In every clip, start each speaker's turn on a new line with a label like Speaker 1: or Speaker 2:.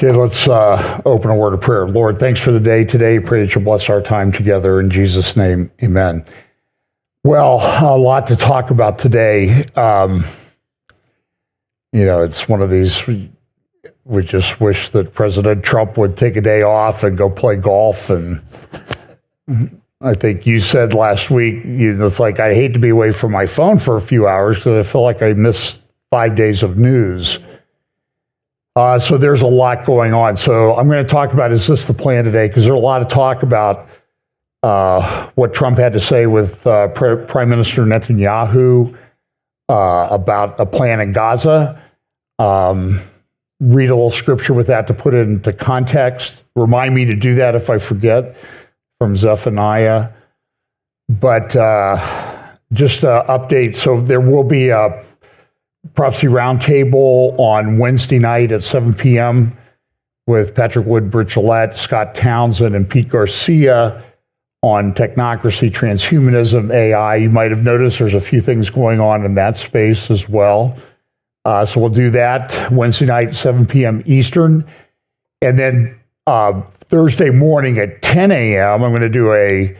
Speaker 1: Okay, let's open a word of prayer. Lord, thanks for the day today. Pray that you'll bless our time together. In Jesus' name, amen. Well, a lot to talk about today. It's one of these, we just wish that President Trump would take a day off and go play golf. And I think you said last week, it's like, I hate to be away from my phone for a few hours because I feel like I missed 5 days of news. So there's a lot going on. So I'm going to talk about, is this the plan today? Because there's a lot of talk about what Trump had to say with Prime Minister Netanyahu about a plan in Gaza. Read a little scripture with that to put it into context. Remind me to do that if I forget, from Zephaniah. But just an update. So there will be a Prophecy Roundtable on Wednesday night at 7 p.m. with Patrick Woodbridge Gillette, Scott Townsend, and Pete Garcia on technocracy, transhumanism, AI. You might have noticed there's a few things going on in that space as well. So we'll do that Wednesday night, 7 p.m. Eastern. And then Thursday morning at 10 a.m., I'm going to do a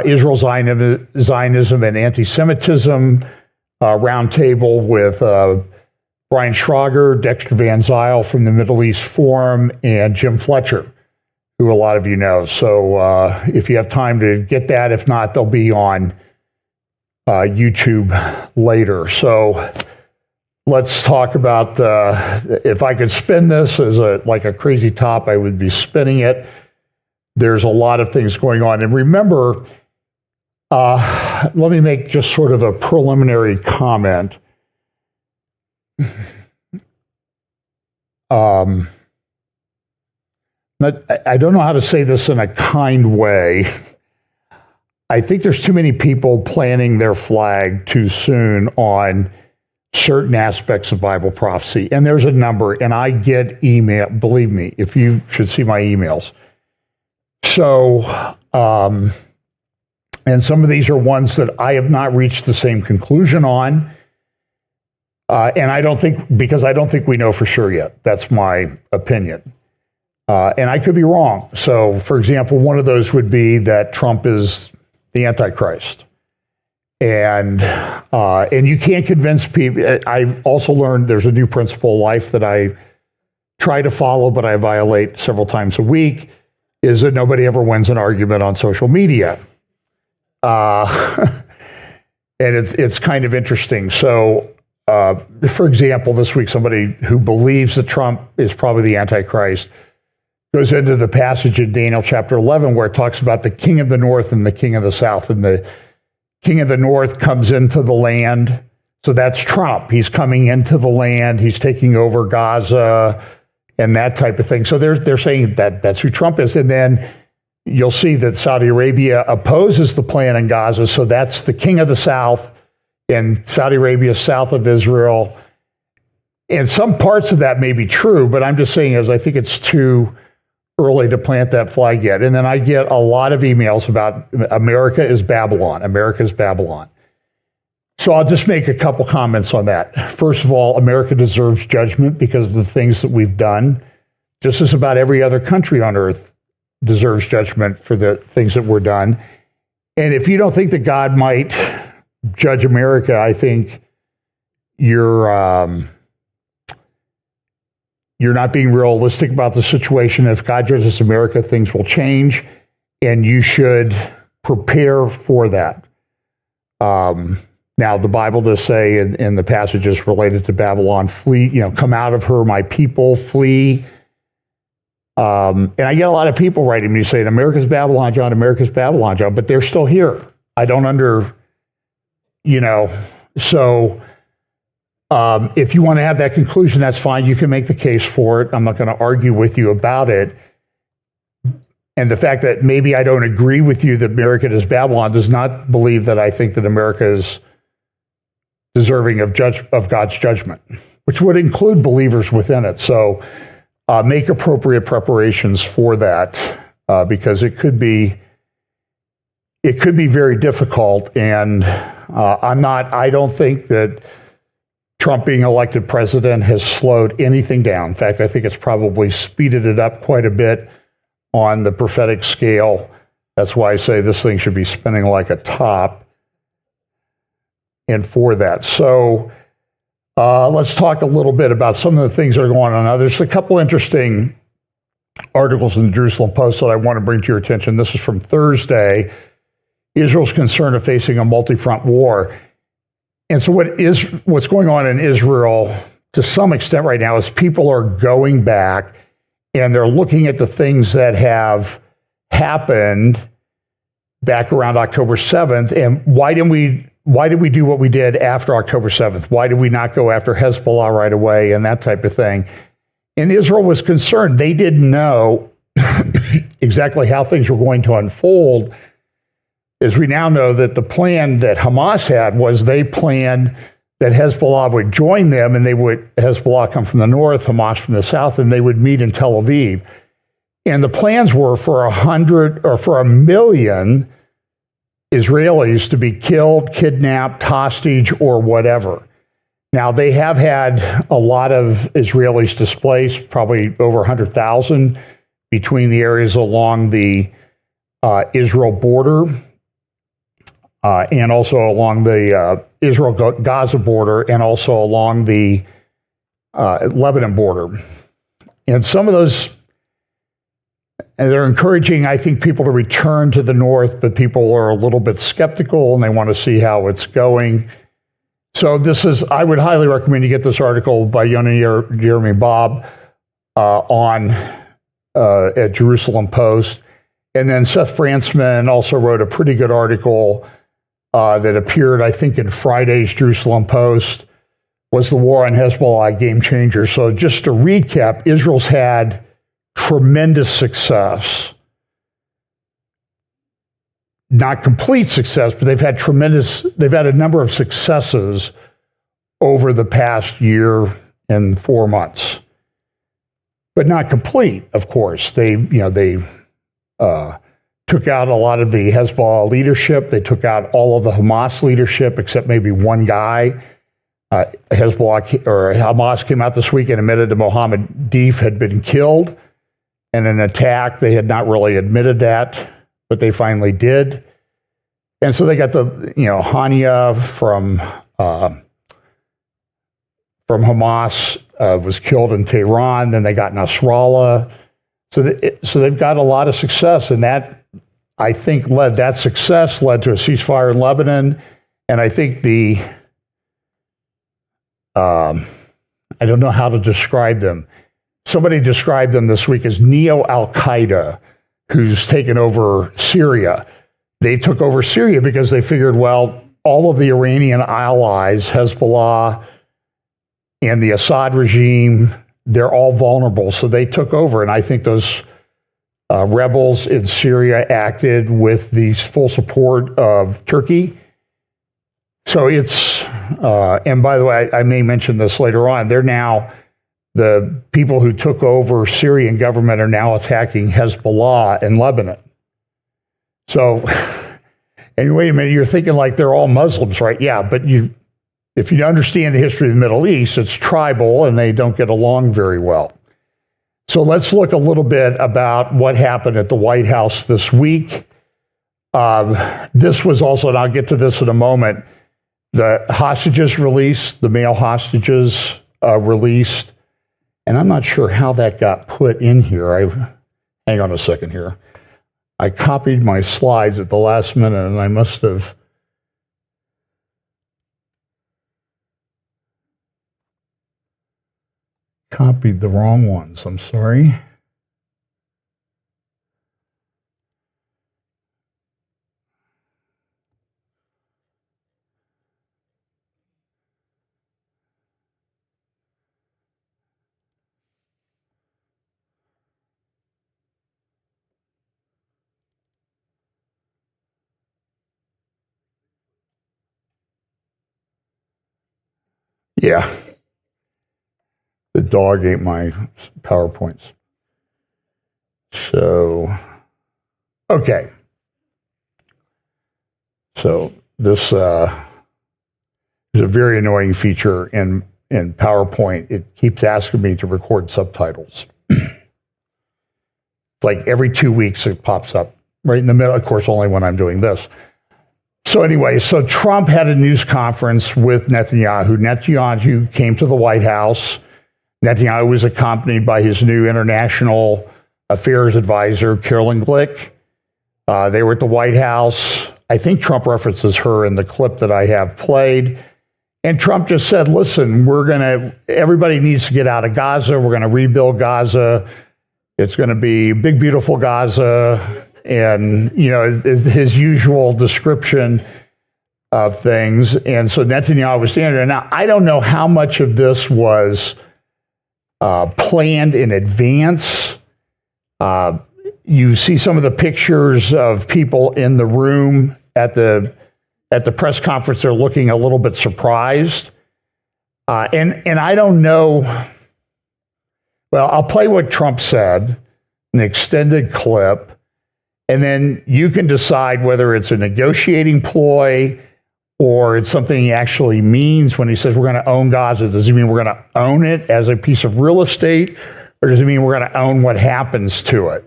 Speaker 1: Israel, Zionism, and Anti-Semitism roundtable with Brian Schrager, Dexter Van Zyl from the Middle East Forum, and Jim Fletcher, who a lot of you know. So if you have time to get that, if not, they'll be on YouTube later. So let's talk about, if I could spin this as like a crazy top, I would be spinning it. There's a lot of things going on. And remember, let me make just sort of a preliminary comment. I don't know how to say this in a kind way. I think there's too many people planting their flag too soon on certain aspects of Bible prophecy. And there's a number, and I get email, believe me, if you should see my emails. So, and some of these are ones that I have not reached the same conclusion on. And I don't think we know for sure yet. That's my opinion. And I could be wrong. So, for example, one of those would be that Trump is the Antichrist. And you can't convince people. I've also learned there's a new principle of life that I try to follow, but I violate several times a week, is that nobody ever wins an argument on social media. And it's kind of interesting. So, for example, this week, somebody who believes that Trump is probably the Antichrist goes into the passage in Daniel chapter 11 where it talks about the king of the north and the king of the south. And the king of the north comes into the land. So that's Trump. He's coming into the land. He's taking over Gaza and that type of thing. So they're saying that that's who Trump is. And then you'll see that Saudi Arabia opposes the plan in Gaza. So that's the king of the south, and Saudi Arabia is south of Israel. And some parts of that may be true, but I'm just saying, as I think it's too early to plant that flag yet. And then I get a lot of emails about America is Babylon. America is Babylon. So I'll just make a couple comments on that. First of all, America deserves judgment because of the things that we've done, just as about every other country on earth deserves judgment for the things that were done. And if you don't think that God might judge America, I think you're not being realistic about the situation. If God judges America, things will change, and you should prepare for that. Now, the Bible does say in the passages related to Babylon, flee, come out of her, my people, flee. And I get a lot of people writing me saying, America's Babylon, John, America's Babylon, John, but they're still here. I don't so if you want to have that conclusion, that's fine. You can make the case for it. I'm not going to argue with you about it. And the fact that maybe I don't agree with you that America is Babylon does not believe that I think that America is deserving of God's judgment, which would include believers within it. So make appropriate preparations for that because it could be very difficult. And I don't think that Trump being elected president has slowed anything down. In fact, I think it's probably speeded it up quite a bit on the prophetic scale. That's why I say this thing should be spinning like a top. And for that. So let's talk a little bit about some of the things that are going on. Now, there's a couple interesting articles in the Jerusalem Post that I want to bring to your attention. This is from Thursday. Israel's concern of facing a multi-front war. And so what's going on in Israel to some extent right now is people are going back and they're looking at the things that have happened back around October 7th. And why did we do what we did after October 7th? Why did we not go after Hezbollah right away and that type of thing? And Israel was concerned. They didn't know exactly how things were going to unfold. As we now know that the plan that Hamas had was they planned that Hezbollah would join them, and Hezbollah come from the north, Hamas from the south, and they would meet in Tel Aviv. And the plans were for 100 or for 1 million Israelis to be killed, kidnapped, hostage, or whatever. Now, they have had a lot of Israelis displaced, probably over 100,000 between the areas along the Israel border and also along the Israel-Gaza border and also along the Lebanon border. And some of those, and they're encouraging, I think, people to return to the north, but people are a little bit skeptical and they want to see how it's going. So I would highly recommend you get this article by Yoni Jeremy Bob at Jerusalem Post. And then Seth Frantzman also wrote a pretty good article that appeared, I think, in Friday's Jerusalem Post. Was the war on Hezbollah a game changer? So just to recap, Israel's had tremendous success. Not complete success, but they've had a number of successes over the past year and 4 months. But not complete, of course. They took out a lot of the Hezbollah leadership. They took out all of the Hamas leadership, except maybe one guy. Hamas came out this week and admitted that Mohammed Deif had been killed in an attack. They had not really admitted that, but they finally did. And so they got Hania from Hamas was killed in Tehran. Then they got Nasrallah. So they've got a lot of success, and that, I think, that success led to a ceasefire in Lebanon. And I think I don't know how to describe them. Somebody described them this week as neo-Al-Qaeda, who's taken over Syria. They took over Syria because they figured, well, all of the Iranian allies, Hezbollah and the Assad regime, they're all vulnerable. So they took over. And I think those rebels in Syria acted with the full support of Turkey. So it's, and by the way, I may mention this later on, the people who took over Syrian government are now attacking Hezbollah in Lebanon. So, and wait a minute, you're thinking like they're all Muslims, right? Yeah, but if you understand the history of the Middle East, it's tribal and they don't get along very well. So let's look a little bit about what happened at the White House this week. This was also, and I'll get to this in a moment, the hostages released, the male hostages released, and I'm not sure how that got put in here. Hang on a second here. I copied my slides at the last minute, and I must have copied the wrong ones. I'm sorry. Yeah. The dog ate my PowerPoints. So, okay. So this is a very annoying feature in in PowerPoint, it keeps asking me to record subtitles. It's like every 2 weeks it pops up right in the middle, of course, only when I'm doing this. So anyway, so Trump had a news conference with Netanyahu. Netanyahu came to the White House. Netanyahu was accompanied by his new international affairs advisor, Carolyn Glick. They were at the White House. I think Trump references her in the clip that I have played. And Trump just said, listen, everybody needs to get out of Gaza. We're going to rebuild Gaza. It's going to be big, beautiful Gaza. And, his usual description of things. And so Netanyahu was standing there. Now, I don't know how much of this was planned in advance. You see some of the pictures of people in the room at the press conference. They're looking a little bit surprised. And I don't know. Well, I'll play what Trump said, an extended clip. And then you can decide whether it's a negotiating ploy or it's something he actually means when he says we're going to own Gaza. Does he mean we're going to own it as a piece of real estate, or does it mean we're going to own what happens to it?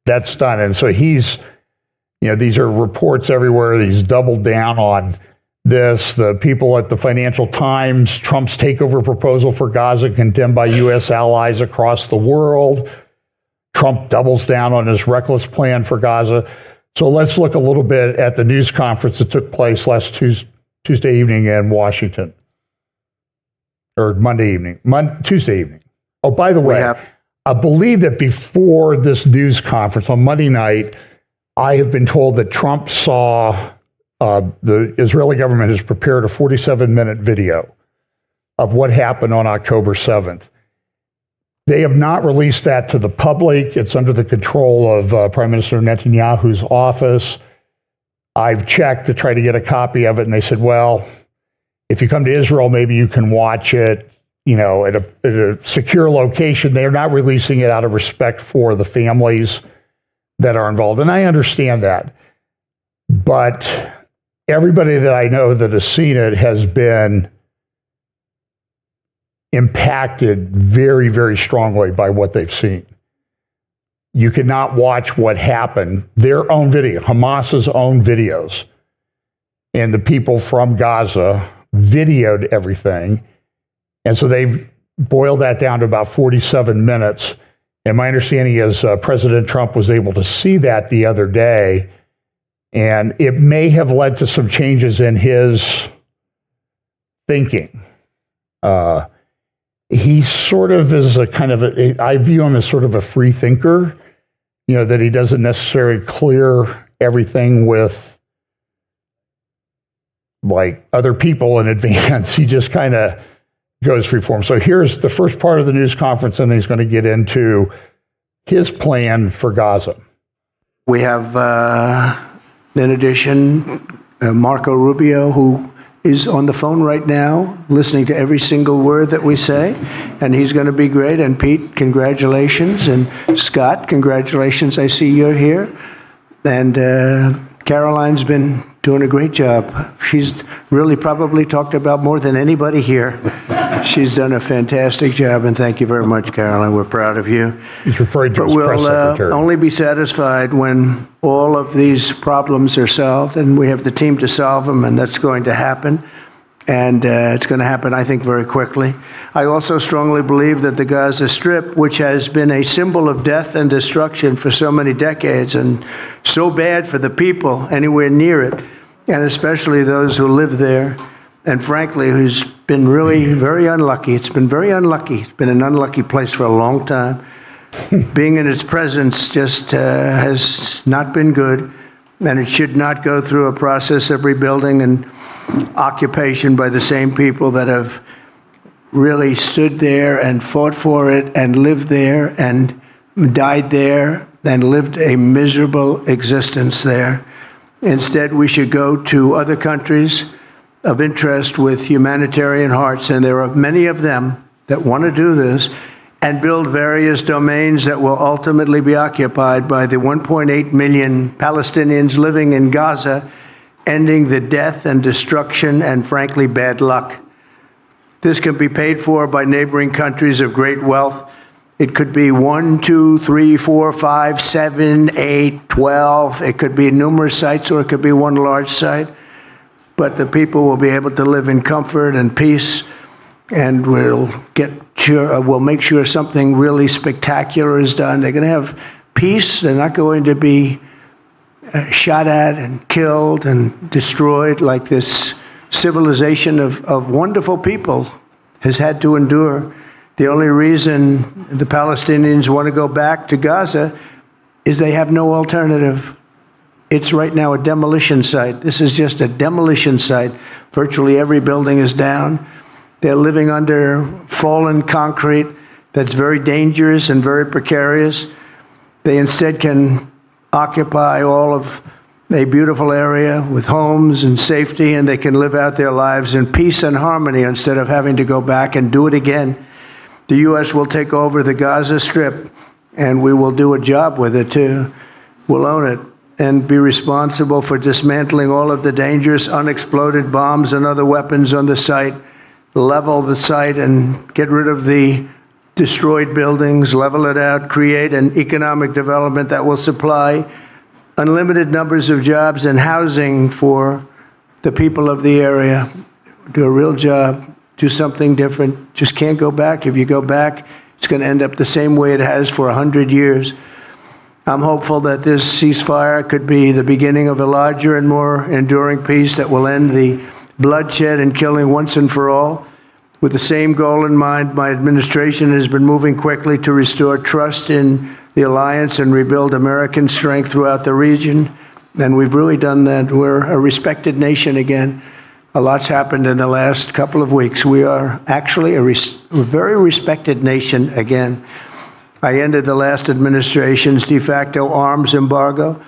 Speaker 1: That's done. And so he's, these are reports everywhere. He's doubled down on this. The people at the Financial Times, Trump's takeover proposal for Gaza condemned by U.S. allies across the world. Trump doubles down on his reckless plan for Gaza. So let's look a little bit at the news conference that took place last Tuesday evening in Washington. Or Monday evening. Tuesday evening. Oh, by the way, I believe that before this news conference on Monday night, I have been told that Trump saw the Israeli government has prepared a 47-minute video of what happened on October 7th. They have not released that to the public. It's under the control of Prime Minister Netanyahu's office. I've checked to try to get a copy of it, and they said, well, if you come to Israel, maybe you can watch it, at a secure location. They're not releasing it out of respect for the families that are involved. And I understand that. But everybody that I know that has seen it has been impacted very, very strongly by what they've seen. You cannot watch what happened, their own video, Hamas's own videos, and the people from Gaza videoed everything. And so they've boiled that down to about 47 minutes. And my understanding is President Trump was able to see that the other day, and it may have led to some changes in his thinking. He sort of is I view him as sort of a free thinker, that he doesn't necessarily clear everything with like other people in advance. He just kind of goes free form. So here's the first part of the news conference, and then he's going to get into his plan for Gaza.
Speaker 2: We have, in addition, Marco Rubio, who is on the phone right now, listening to every single word that we say, and he's going to be great. And Pete, congratulations. And Scott, congratulations. I see you're here. And Caroline's been doing a great job. She's really probably talked about more than anybody here. She's done a fantastic job, and thank you very much, Caroline. We're proud of you.
Speaker 1: He's referring to his press secretary.
Speaker 2: We'll only be satisfied when all of these problems are solved, and we have the team to solve them, and that's going to happen. And it's going to happen, I think, very quickly. I also strongly believe that the Gaza Strip, which has been a symbol of death and destruction for so many decades, and so bad for the people anywhere near it, and especially those who live there, and frankly, who's been really very unlucky. It's been very unlucky. It's been an unlucky place for a long time. Being in its presence just has not been good, and it should not go through a process of rebuilding and occupation by the same people that have really stood there and fought for it and lived there and died there and lived a miserable existence there. Instead, we should go to other countries of interest with humanitarian hearts, and there are many of them that want to do this, and build various domains that will ultimately be occupied by the 1.8 million Palestinians living in Gaza, ending the death and destruction and, frankly, bad luck. This can be paid for by neighboring countries of great wealth. It could be 1, 2, 3, 4, 5, 7, 8, 12. It could be numerous sites, or it could be one large site. But the people will be able to live in comfort and peace, and we'll make sure something really spectacular is done. They're going to have peace. They're not going to be shot at and killed and destroyed like this civilization of wonderful people has had to endure. The only reason the Palestinians want to go back to Gaza is they have no alternative. It's right now a demolition site. This is just a demolition site. Virtually every building is down. They're living under fallen concrete that's very dangerous and very precarious. They instead can occupy all of a beautiful area with homes and safety, and they can live out their lives in peace and harmony instead of having to go back and do it again. The U.S. will take over the Gaza Strip, and we will do a job with it too. We'll own it and be responsible for dismantling all of the dangerous unexploded bombs and other weapons on the site, level the site and get rid of the destroyed buildings, level it out, create an economic development that will supply unlimited numbers of jobs and housing for the people of the area. Do a real job, do something different. Just can't go back. If you go back, it's going to end up the same way it has for 100 years. I'm hopeful that this ceasefire could be the beginning of a larger and more enduring peace that will end the bloodshed and killing once and for all. With the same goal in mind, my administration has been moving quickly to restore trust in the alliance and rebuild American strength throughout the region. And we've really done that. We're a respected nation again. A lot's happened in the last couple of weeks. We are actually a very respected nation again. I ended the last administration's de facto arms embargo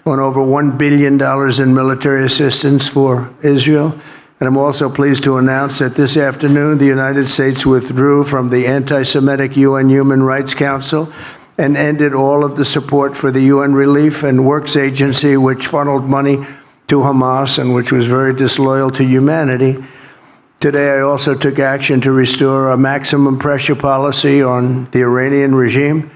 Speaker 2: on over $1 billion in military assistance for Israel. And I'm also pleased to announce that this afternoon, the United States withdrew from the anti-Semitic UN Human Rights Council and ended all of the support for the UN Relief and Works Agency, which funneled money to Hamas and which was very disloyal to humanity. Today, I also took action to restore a maximum pressure policy on the Iranian regime,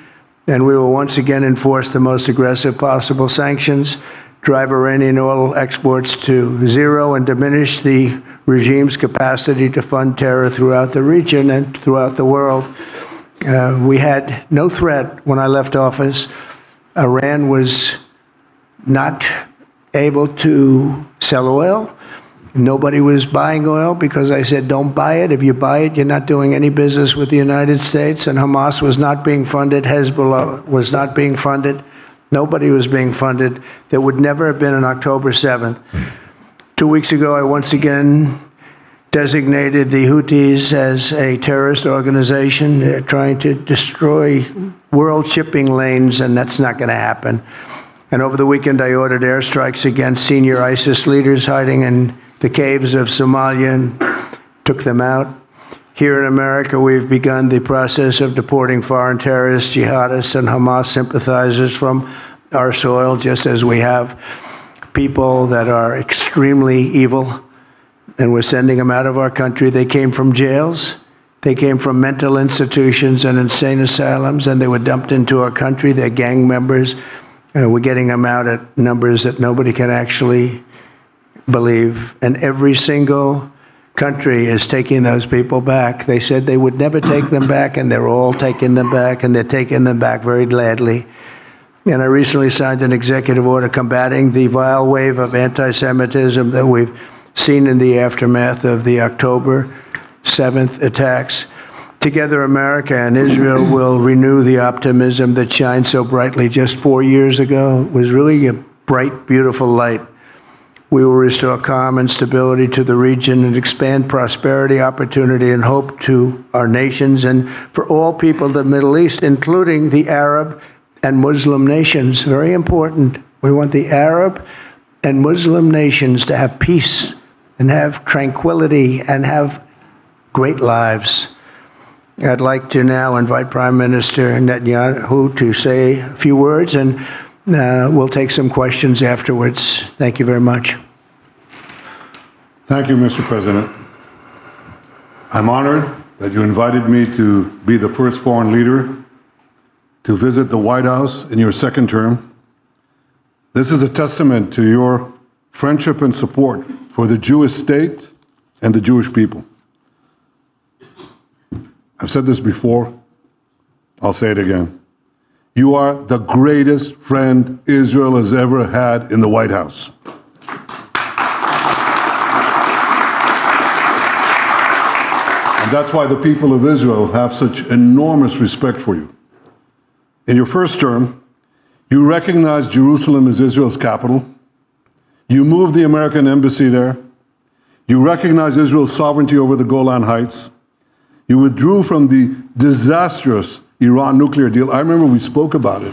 Speaker 2: and we will once again enforce the most aggressive possible sanctions, drive Iranian oil exports to zero, and diminish the regime's capacity to fund terror throughout the region and throughout the world. We had no threat when I left office. Iran was not able to sell oil. Nobody was buying oil because I said, don't buy it. If you buy it, you're not doing any business with the United States. And Hamas was not being funded. Hezbollah was not being funded. Nobody was being funded. There would never have been an October 7th. 2 weeks ago, I once again designated the Houthis as a terrorist organization. They're trying to destroy world shipping lanes, and that's not going to happen. And over the weekend, I ordered airstrikes against senior ISIS leaders hiding in the caves of Somalia and took them out. Here in America, we've begun the process of deporting foreign terrorists, jihadists, and Hamas sympathizers from our soil, just as we have people that are extremely evil, and we're sending them out of our country. They came from jails. They came from mental institutions and insane asylums, and they were dumped into our country. They're gang members. We're getting them out at numbers that nobody can actually believe. And every single country is taking those people back. They said they would never take them back, and they're all taking them back, and they're taking them back very gladly. And I recently signed an executive order combating the vile wave of anti-Semitism that we've seen in the aftermath of the October 7th attacks. Together, America and Israel will renew the optimism that shined so brightly just 4 years ago. It was really a bright, beautiful light. We will restore calm and stability to the region and expand prosperity, opportunity, and hope to our nations and for all people of the Middle East, including the Arab and Muslim nations. Very important. We want the Arab and Muslim nations to have peace and have tranquility and have great lives. I'd like to now invite Prime Minister Netanyahu to say a few words, and we'll take some questions afterwards. Thank you very much.
Speaker 3: Thank you, Mr. President. I'm honored that you invited me to be the first foreign leader to visit the White House in your second term. This is a testament to your friendship and support for the Jewish state and the Jewish people. I've said this before, I'll say it again. You are the greatest friend Israel has ever had in the White House. And that's why the people of Israel have such enormous respect for you. In your first term, you recognized Jerusalem as Israel's capital. You moved the American embassy there. You recognized Israel's sovereignty over the Golan Heights. You withdrew from the disastrous Iran nuclear deal. I remember we spoke about it.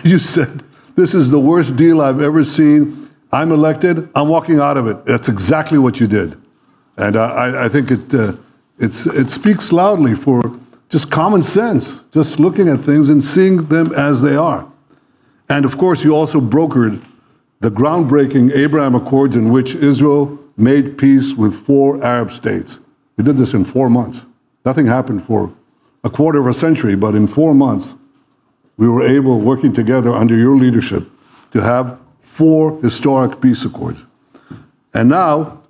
Speaker 3: You said, this is the worst deal I've ever seen. I'm elected, I'm walking out of it. That's exactly what you did. And I think it speaks loudly for just common sense, just looking at things and seeing them as they are. And of course, you also brokered the groundbreaking Abraham Accords in which Israel made peace with 4 Arab states. You did this in 4 months. Nothing happened for a quarter of a century, but in 4 months, we were able, working together under your leadership, to have 4 historic peace accords. And now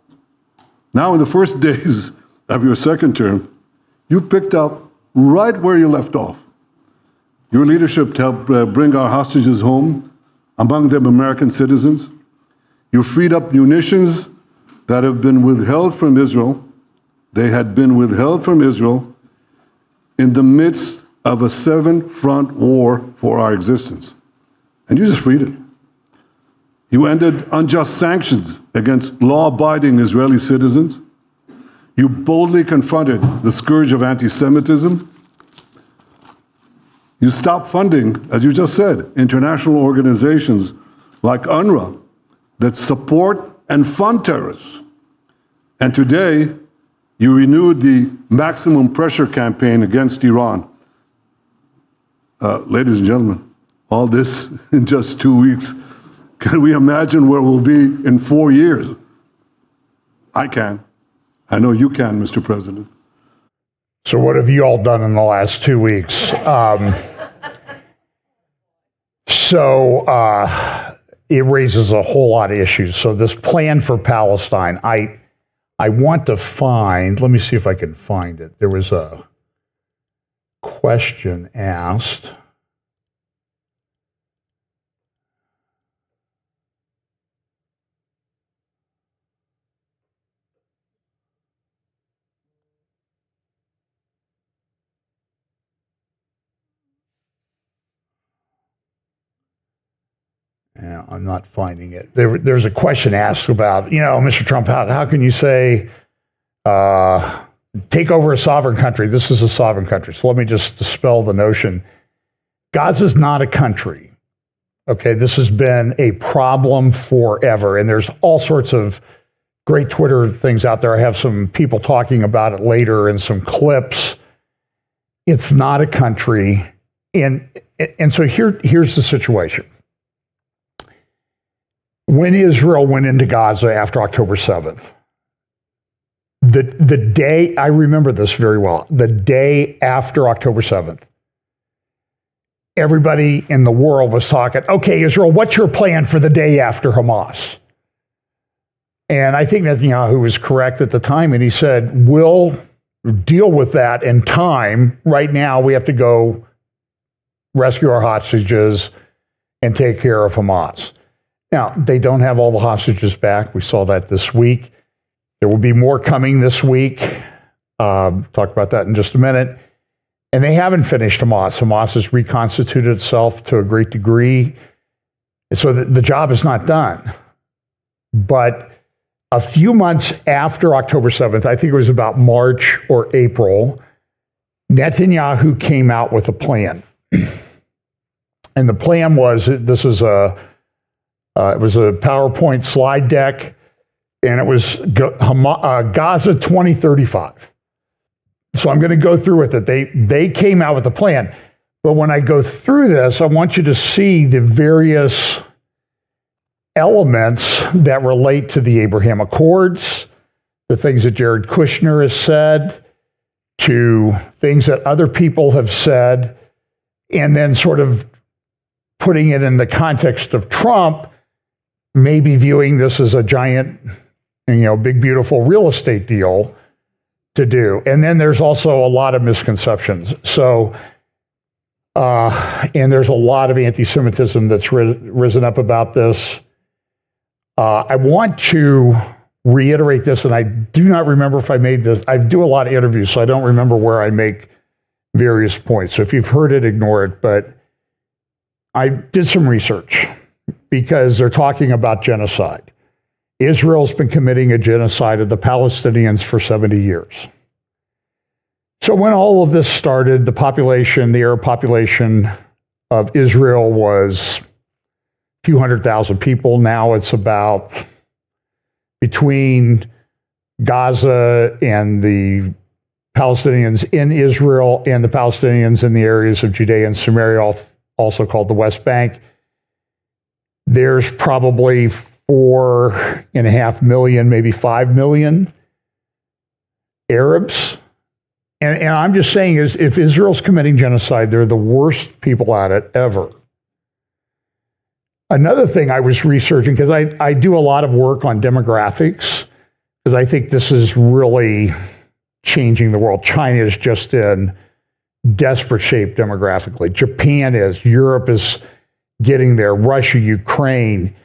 Speaker 3: in the first days of your second term, you picked up right where you left off. Your leadership helped bring our hostages home, among them American citizens. You freed up munitions that have been withheld from Israel. They had been withheld from Israel in the midst of a 7-front war for our existence. And you just freed it. You ended unjust sanctions against law-abiding Israeli citizens. You boldly confronted the scourge of anti-Semitism. You stopped funding, as you just said, international organizations like UNRWA that support and fund terrorists. And today, you renewed the maximum pressure campaign against Iran. Ladies and gentlemen, all this in just 2 weeks. Can we imagine where we'll be in 4 years? I can. I know you can, Mr. President.
Speaker 1: So what have you all done in the last 2 weeks? It raises a whole lot of issues. So this plan for Palestine, I want to find, let me see if I can find it. There was a question asked. Yeah, I'm not finding it. There's a question asked about, Mr. Trump, how can you say take over a sovereign country? This is a sovereign country. So let me just dispel the notion. Gaza's not a country. Okay, this has been a problem forever. And there's all sorts of great Twitter things out there. I have some people talking about it later and some clips. It's not a country. And so here's the situation. When Israel went into Gaza after October 7th, the day, I remember this very well, the day after October 7th, everybody in the world was talking, okay, Israel, what's your plan for the day after Hamas? And I think Netanyahu was correct at the time, and he said, we'll deal with that in time. Right now, we have to go rescue our hostages and take care of Hamas. Now, they don't have all the hostages back. We saw that this week. There will be more coming this week. Talk about that in just a minute. And they haven't finished Hamas. Hamas has reconstituted itself to a great degree. So the job is not done. But a few months after October 7th, I think it was about March or April, Netanyahu came out with a plan. And the plan was, it was a PowerPoint slide deck, and it was Gaza 2035. So I'm going to go through with it. They came out with a plan. But when I go through this, I want you to see the various elements that relate to the Abraham Accords, the things that Jared Kushner has said, to things that other people have said, and then sort of putting it in the context of Trump, maybe viewing this as a giant, big, beautiful real estate deal to do. And then there's also a lot of misconceptions. So, and there's a lot of anti-Semitism that's risen up about this. I want to reiterate this, and I do not remember if I made this. I do a lot of interviews, so I don't remember where I make various points. So if you've heard it, ignore it. But I did some research because they're talking about genocide. Israel's been committing a genocide of the Palestinians for 70 years. So when all of this started, the Arab population of Israel was a few 100,000 people. Now it's about, between Gaza and the Palestinians in Israel and the Palestinians in the areas of Judea and Samaria, also called the West Bank, there's probably 4.5 million, maybe 5 million Arabs. And I'm just saying, is if Israel's committing genocide, they're the worst people at it ever. Another thing I was researching, because I do a lot of work on demographics, because I think this is really changing the world. China is just in desperate shape demographically. Japan is. Europe is getting there. Russia, Ukraine.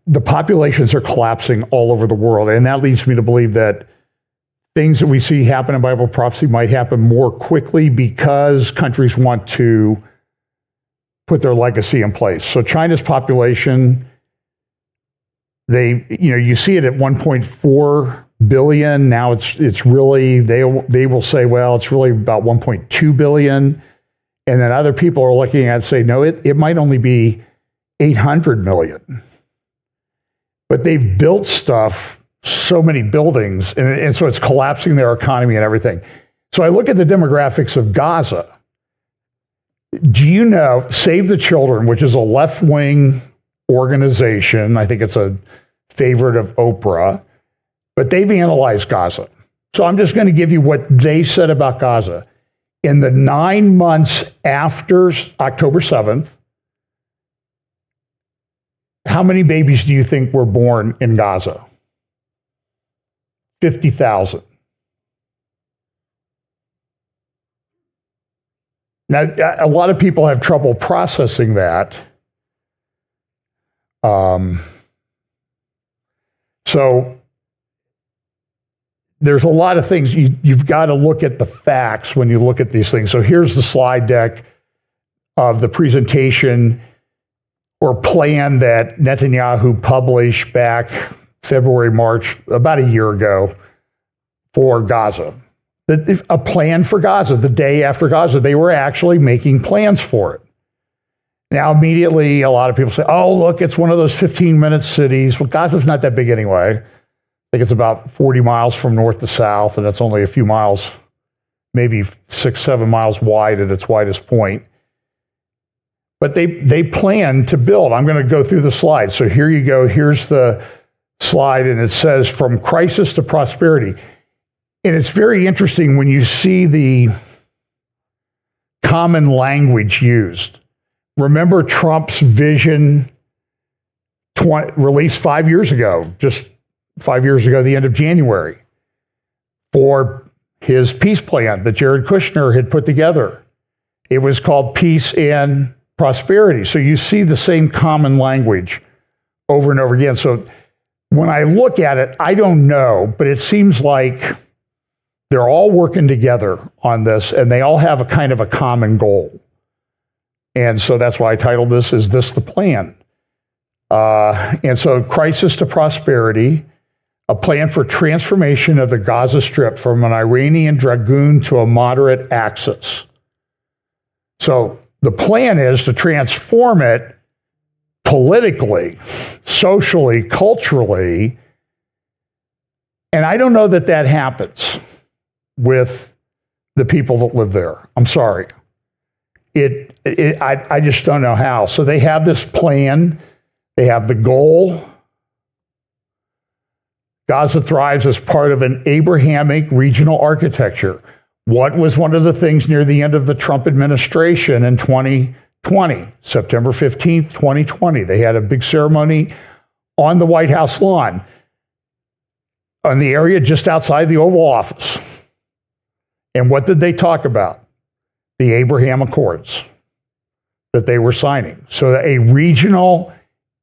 Speaker 1: The populations are collapsing all over the world. And that leads me to believe that things that we see happen in Bible prophecy might happen more quickly because countries want to put their legacy in place. So China's population, you see it at 1.4 billion. Now it's really, they will say, well, it's really about 1.2 billion. And then other people are looking at it and say, no, it might only be 800 million. But they've built stuff, so many buildings, and so it's collapsing their economy and everything. So I look at the demographics of Gaza. Do you know Save the Children, which is a left-wing organization, I think it's a favorite of Oprah, but they've analyzed Gaza. So I'm just going to give you what they said about Gaza. In the 9 months after October 7th, how many babies do you think were born in Gaza? 50,000. Now, a lot of people have trouble processing that. So there's a lot of things. You've got to look at the facts when you look at these things. So here's the slide deck of the presentation or plan that Netanyahu published back February, March, about a year ago for Gaza. A plan for Gaza. The day after Gaza, they were actually making plans for it. Now, immediately, a lot of people say, oh, look, it's one of those 15-minute cities. Well, Gaza's not that big anyway. I think it's about 40 miles from north to south, and it's only a few miles, maybe 6-7 miles wide at its widest point. But they plan to build. I'm going to go through the slides. So here you go. Here's the slide, and it says, from crisis to prosperity. And it's very interesting when you see the common language used. Remember Trump's vision released 5 years ago, just 5 years ago, the end of January, for his peace plan that Jared Kushner had put together. It was called Peace and Prosperity. So you see the same common language over and over again. So when I look at it, I don't know, but it seems like they're all working together on this, and they all have a kind of a common goal. And so that's why I titled this, Is This the Plan? And so crisis to prosperity, a plan for transformation of the Gaza Strip from an Iranian dragoon to a moderate axis. So the plan is to transform it politically, socially, culturally, and I don't know that that happens with the people that live there. I'm sorry. I just don't know how. So they have this plan. They have the goal. Gaza thrives as part of an Abrahamic regional architecture. What was one of the things near the end of the Trump administration in 2020, September 15th, 2020? They had a big ceremony on the White House lawn, on the area just outside the Oval Office. And what did they talk about? The Abraham Accords that they were signing. So a regional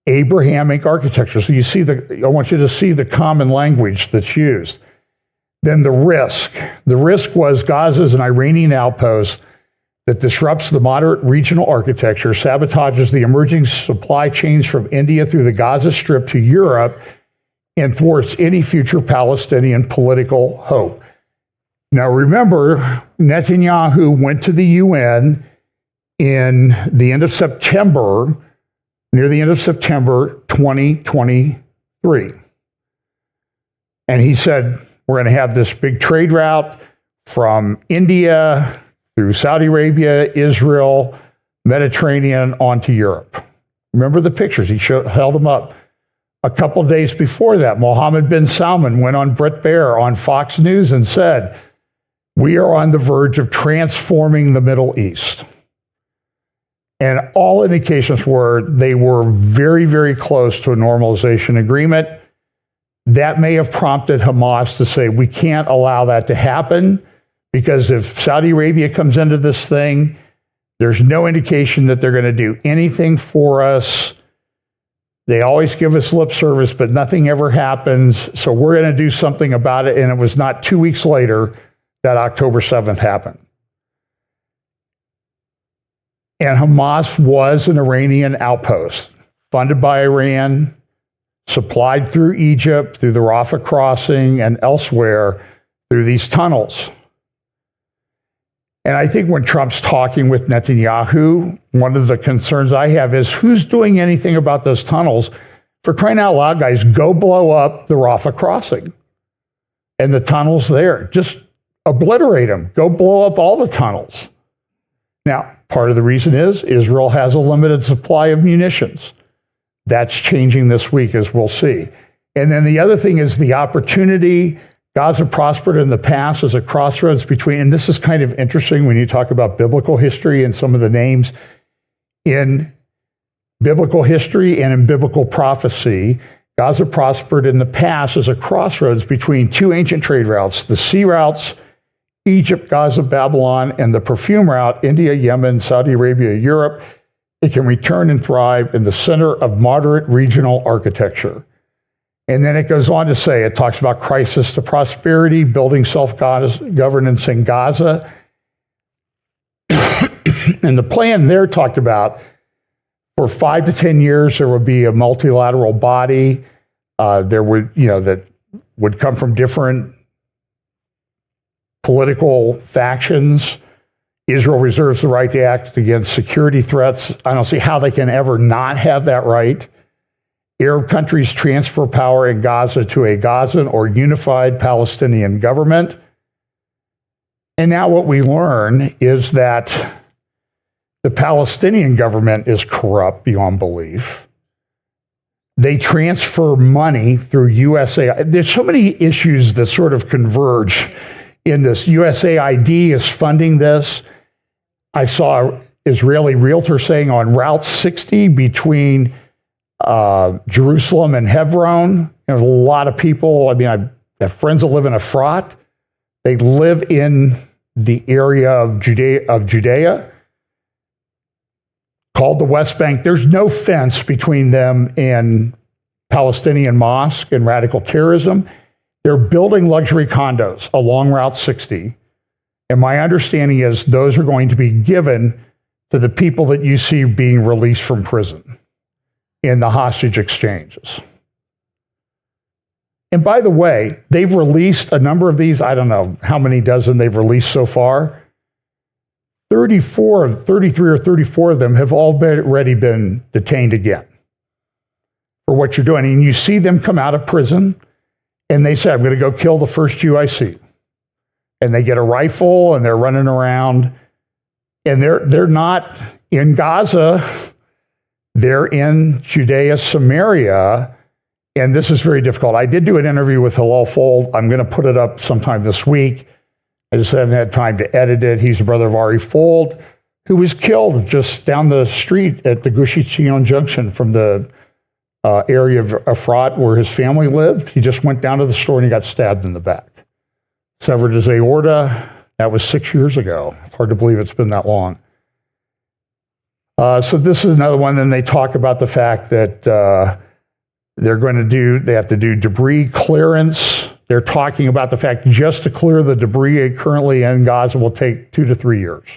Speaker 1: Abrahamic architecture. So you see I want you to see the common language that's used. Then the risk. The risk was Gaza is an Iranian outpost that disrupts the moderate regional architecture, sabotages the emerging supply chains from India through the Gaza Strip to Europe, and thwarts any future Palestinian political hope. Now remember, Netanyahu went to the UN in the end of September, near the end of September 2023. And he said, we're going to have this big trade route from India through Saudi Arabia, Israel, Mediterranean, onto Europe. Remember the pictures? He held them up. A couple days before that, Mohammed bin Salman went on Bret Baier on Fox News and said, we are on the verge of transforming the Middle East. And all indications were they were very, very close to a normalization agreement. That may have prompted Hamas to say, we can't allow that to happen, because if Saudi Arabia comes into this thing, there's no indication that they're going to do anything for us. They always give us lip service, but nothing ever happens. So we're going to do something about it. And it was not 2 weeks later that October 7th happened. And Hamas was an Iranian outpost, funded by Iran, supplied through Egypt, through the Rafah crossing, and elsewhere through these tunnels. And I think when Trump's talking with Netanyahu, one of the concerns I have is who's doing anything about those tunnels? For crying out loud, guys, go blow up the Rafah crossing and the tunnels there. Just obliterate them. Go blow up all the tunnels. Now, part of the reason is Israel has a limited supply of munitions. That's changing this week, as we'll see. And then the other thing is the opportunity. Gaza prospered in the past as a crossroads between, and this is kind of interesting when you talk about biblical history and some of the names in biblical history and in biblical prophecy. Gaza prospered in the past as a crossroads between two ancient trade routes, the sea routes, Egypt, Gaza, Babylon, and the perfume route, India, Yemen, Saudi Arabia, Europe. It can return and thrive in the center of moderate regional architecture. And then it goes on to say, it talks about crisis to prosperity, building self-governance in Gaza. And the plan there talked about for 5 to 10 years, there would be a multilateral body. There would, that would come from different political factions. Israel reserves the right to act against security threats. I don't see how they can ever not have that right. Arab countries transfer power in Gaza to a Gazan or unified Palestinian government. And now what we learn is that the Palestinian government is corrupt beyond belief. They transfer money through USAID. There's so many issues that sort of converge in this. USAID is funding this. I saw an Israeli realtor saying on Route 60 between Jerusalem and Hebron, there's a lot of people. I mean, I have friends that live in Efrat. They live in the area of Judea called the West Bank. There's no fence between them and Palestinian mosque and radical terrorism. They're building luxury condos along Route 60. And my understanding is those are going to be given to the people that you see being released from prison in the hostage exchanges. And by the way, they've released a number of these. I don't know how many dozen they've released so far. 33 or 34 of them have already been detained again for what you're doing. And you see them come out of prison and they say, I'm going to go kill the first Jew I see. And they get a rifle and they're running around. And they're not in Gaza. They're in Judea, Samaria, and this is very difficult. I did do an interview with Hillel Fold. I'm going to put it up sometime this week. I just haven't had time to edit it. He's the brother of Ari Fold, who was killed just down the street at the Gush Etzion Junction from the area of Efrat where his family lived. He just went down to the store and he got stabbed in the back. Severed his aorta. That was 6 years ago. It's hard to believe it's been that long. So this is another one. Then they talk about the fact that they have to do debris clearance. They're talking about the fact just to clear the debris currently in Gaza will take 2 to 3 years.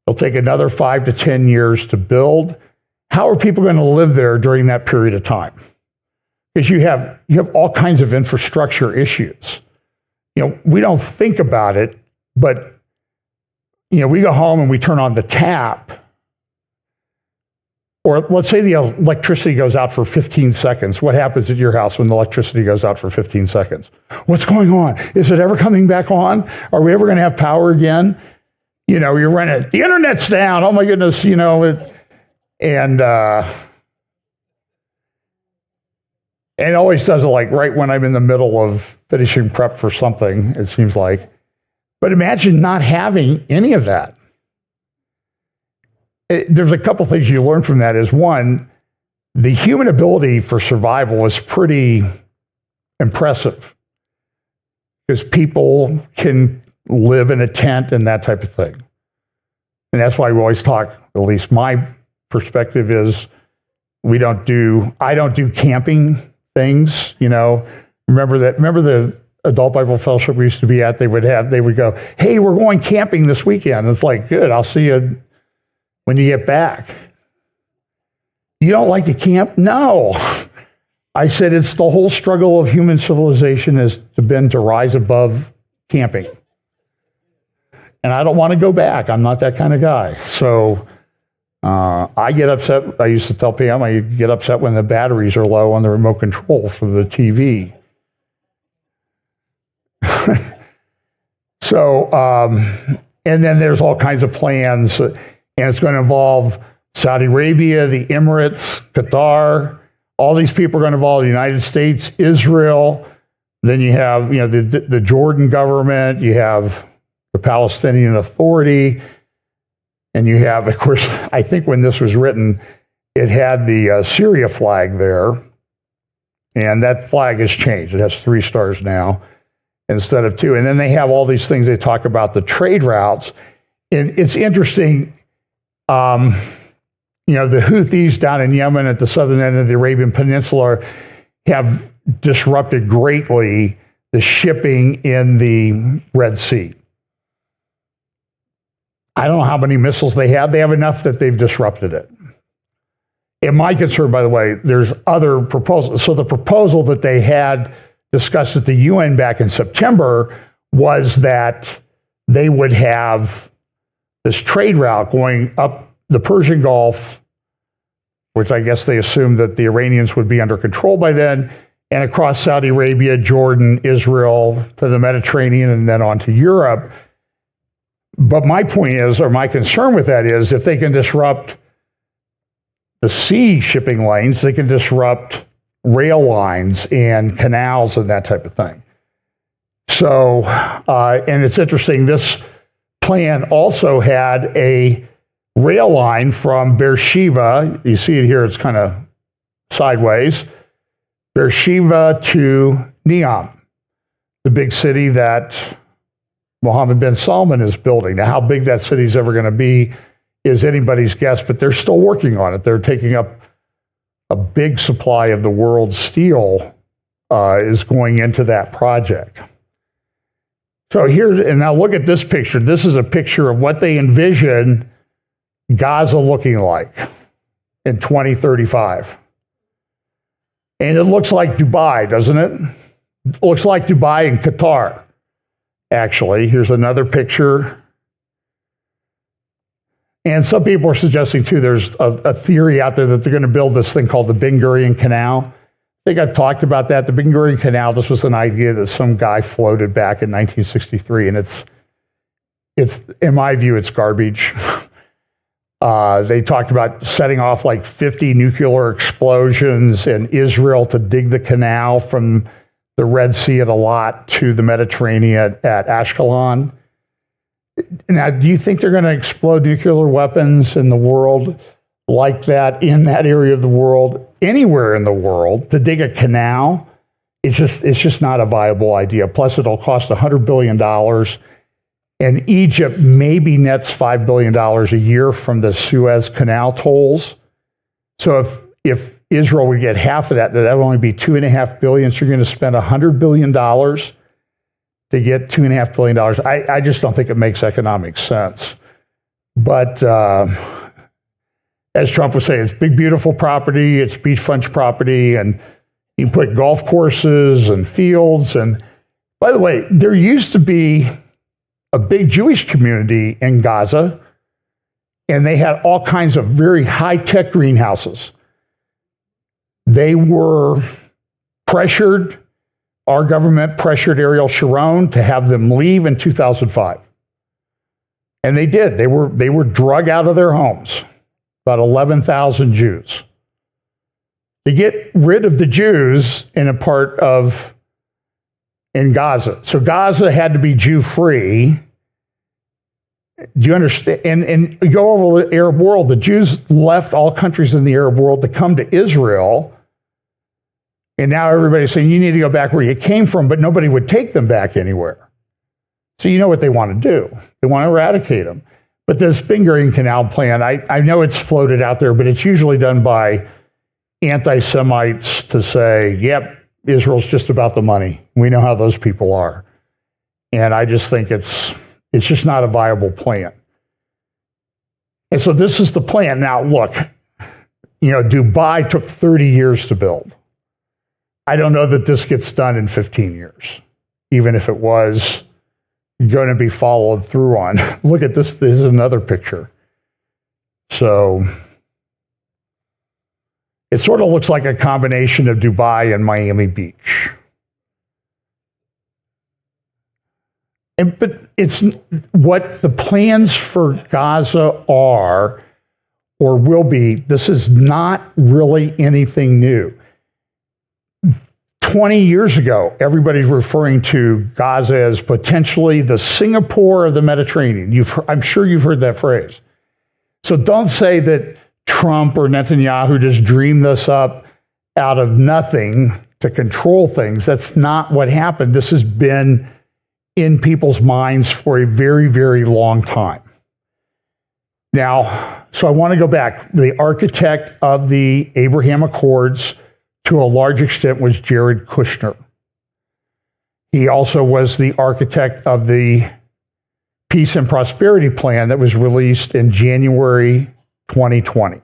Speaker 1: It'll take another 5 to 10 years to build. How are people going to live there during that period of time? Because you have all kinds of infrastructure issues. We don't think about it, but we go home and we turn on the tap. Or let's say the electricity goes out for 15 seconds. What happens at your house when the electricity goes out for 15 seconds? What's going on? Is it ever coming back on? Are we ever going to have power again? You're running, the internet's down. Oh my goodness, and it always does it like right when I'm in the middle of finishing prep for something, it seems like. But imagine not having any of that. There's a couple things you learn from that. Is one, the human ability for survival is pretty impressive because people can live in a tent and that type of thing. And that's why we always talk, at least my perspective is, I don't do camping things, Remember the Adult Bible Fellowship we used to be at, they would go, hey, we're going camping this weekend. It's like, good, I'll see you when you get back. You don't like to camp? No. I said it's the whole struggle of human civilization has been to rise above camping. And I don't want to go back. I'm not that kind of guy. So I get upset. I used to tell PM, I get upset when the batteries are low on the remote control for the TV. So, and then there's all kinds of plans, and it's going to involve Saudi Arabia, the Emirates, Qatar. All these people are going to involve the United States, Israel. Then you have, the Jordan government. You have the Palestinian Authority, and you have, of course, I think when this was written, it had the Syria flag there, and that flag has changed. It has 3 stars now instead of 2. And then they have all these things they talk about, the trade routes. And it's interesting, the Houthis down in Yemen at the southern end of the Arabian Peninsula have disrupted greatly the shipping in the Red Sea. I don't know how many missiles they have. They have enough that they've disrupted it. And my concern, by the way, there's other proposals. So the proposal that they had discussed at the UN back in September was that they would have this trade route going up the Persian Gulf, which I guess they assumed that the Iranians would be under control by then, and across Saudi Arabia, Jordan, Israel, to the Mediterranean, and then on to Europe. But my point is, or my concern with that is, if they can disrupt the sea shipping lanes, they can disrupt rail lines and canals and that type of thing. So, and it's interesting, this plan also had a rail line from Beersheba. You see it here, it's kind of sideways. Beersheba to Neom, the big city that Mohammed bin Salman is building. Now, how big that city is ever going to be is anybody's guess, but they're still working on it. They're taking up a big supply of the world's steel is going into that project. So here, and now look at this picture. This is a picture of what they envision Gaza looking like in 2035. And it looks like Dubai, doesn't it? It looks like Dubai and Qatar, actually. Here's another picture. And some people are suggesting, too, there's a theory out there that they're going to build this thing called the Ben Gurion Canal. I think I've talked about that. The Ben Gurion Canal, this was an idea that some guy floated back in 1963, and it's in my view, it's garbage. They talked about setting off like 50 nuclear explosions in Israel to dig the canal from the Red Sea at Eilat to the Mediterranean at Ashkelon. Now, do you think they're going to explode nuclear weapons in the world like that, in that area of the world, anywhere in the world, to dig a canal? It's just not a viable idea. Plus, it'll cost $100 billion. And Egypt maybe nets $5 billion a year from the Suez Canal tolls. So if Israel would get half of that, that would only be $2.5 billion. So you're going to spend $100 billion to get $2.5 billion. I just don't think it makes economic sense. But as Trump would say, it's big, beautiful property, it's beachfront property, and you put golf courses and fields. And by the way, there used to be a big Jewish community in Gaza, and they had all kinds of very high-tech greenhouses. They were pressured. Our government pressured Ariel Sharon to have them leave in 2005. And they did. They were drug out of their homes, about 11,000 Jews. To get rid of the Jews in Gaza. So Gaza had to be Jew-free. Do you understand? And go over the Arab world. The Jews left all countries in the Arab world to come to Israel. And now everybody's saying, you need to go back where you came from, but nobody would take them back anywhere. So you know what they want to do. They want to eradicate them. But this Ben Gurion Canal plan, I know it's floated out there, but it's usually done by anti-Semites to say, yep, Israel's just about the money. We know how those people are. And I just think it's just not a viable plan. And so this is the plan. Now, look, Dubai took 30 years to build. I don't know that this gets done in 15 years, even if it was going to be followed through on. Look at this. This is another picture. So it sort of looks like a combination of Dubai and Miami Beach. But it's what the plans for Gaza are or will be. This is not really anything new. 20 years ago, everybody's referring to Gaza as potentially the Singapore of the Mediterranean. I'm sure you've heard that phrase. So don't say that Trump or Netanyahu just dreamed this up out of nothing to control things. That's not what happened. This has been in people's minds for a very, very long time. Now, so I want to go back. The architect of the Abraham Accords, to a large extent, was Jared Kushner. He also was the architect of the Peace and Prosperity Plan that was released in January 2020.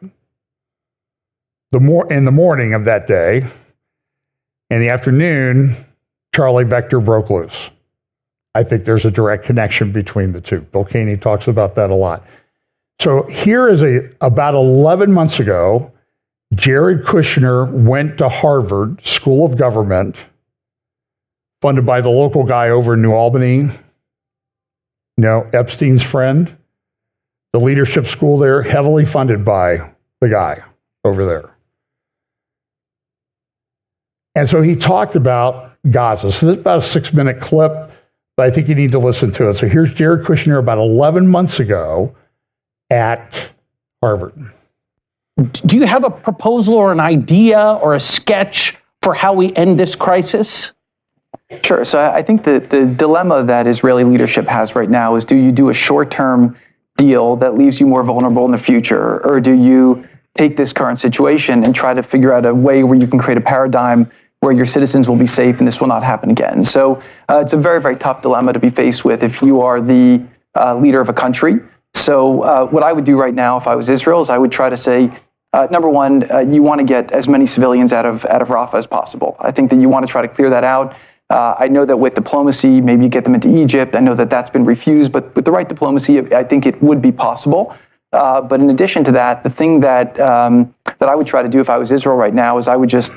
Speaker 1: In the morning of that day, in the afternoon, Charlie Vector broke loose. I think there's a direct connection between the two. Bill Caney talks about that a lot. So here is about 11 months ago, Jared Kushner went to Harvard School of Government, funded by the local guy over in New Albany, Epstein's friend, the leadership school there, heavily funded by the guy over there. And so he talked about Gaza. So this is about a 6-minute clip, but I think you need to listen to it. So here's Jared Kushner about 11 months ago at Harvard.
Speaker 4: Do you have a proposal or an idea or a sketch for how we end this crisis?
Speaker 5: Sure. So I think the dilemma that Israeli leadership has right now is, do you do a short-term deal that leaves you more vulnerable in the future, or do you take this current situation and try to figure out a way where you can create a paradigm where your citizens will be safe and this will not happen again? So it's a very, very tough dilemma to be faced with if you are the leader of a country. So what I would do right now if I was Israel is I would try to say, number one, you want to get as many civilians out of Rafah as possible. I think that you want to try to clear that out. I know that with diplomacy, maybe you get them into Egypt. I know that that's been refused, but with the right diplomacy, I think it would be possible. But in addition to that, the thing that I would try to do if I was Israel right now is I would just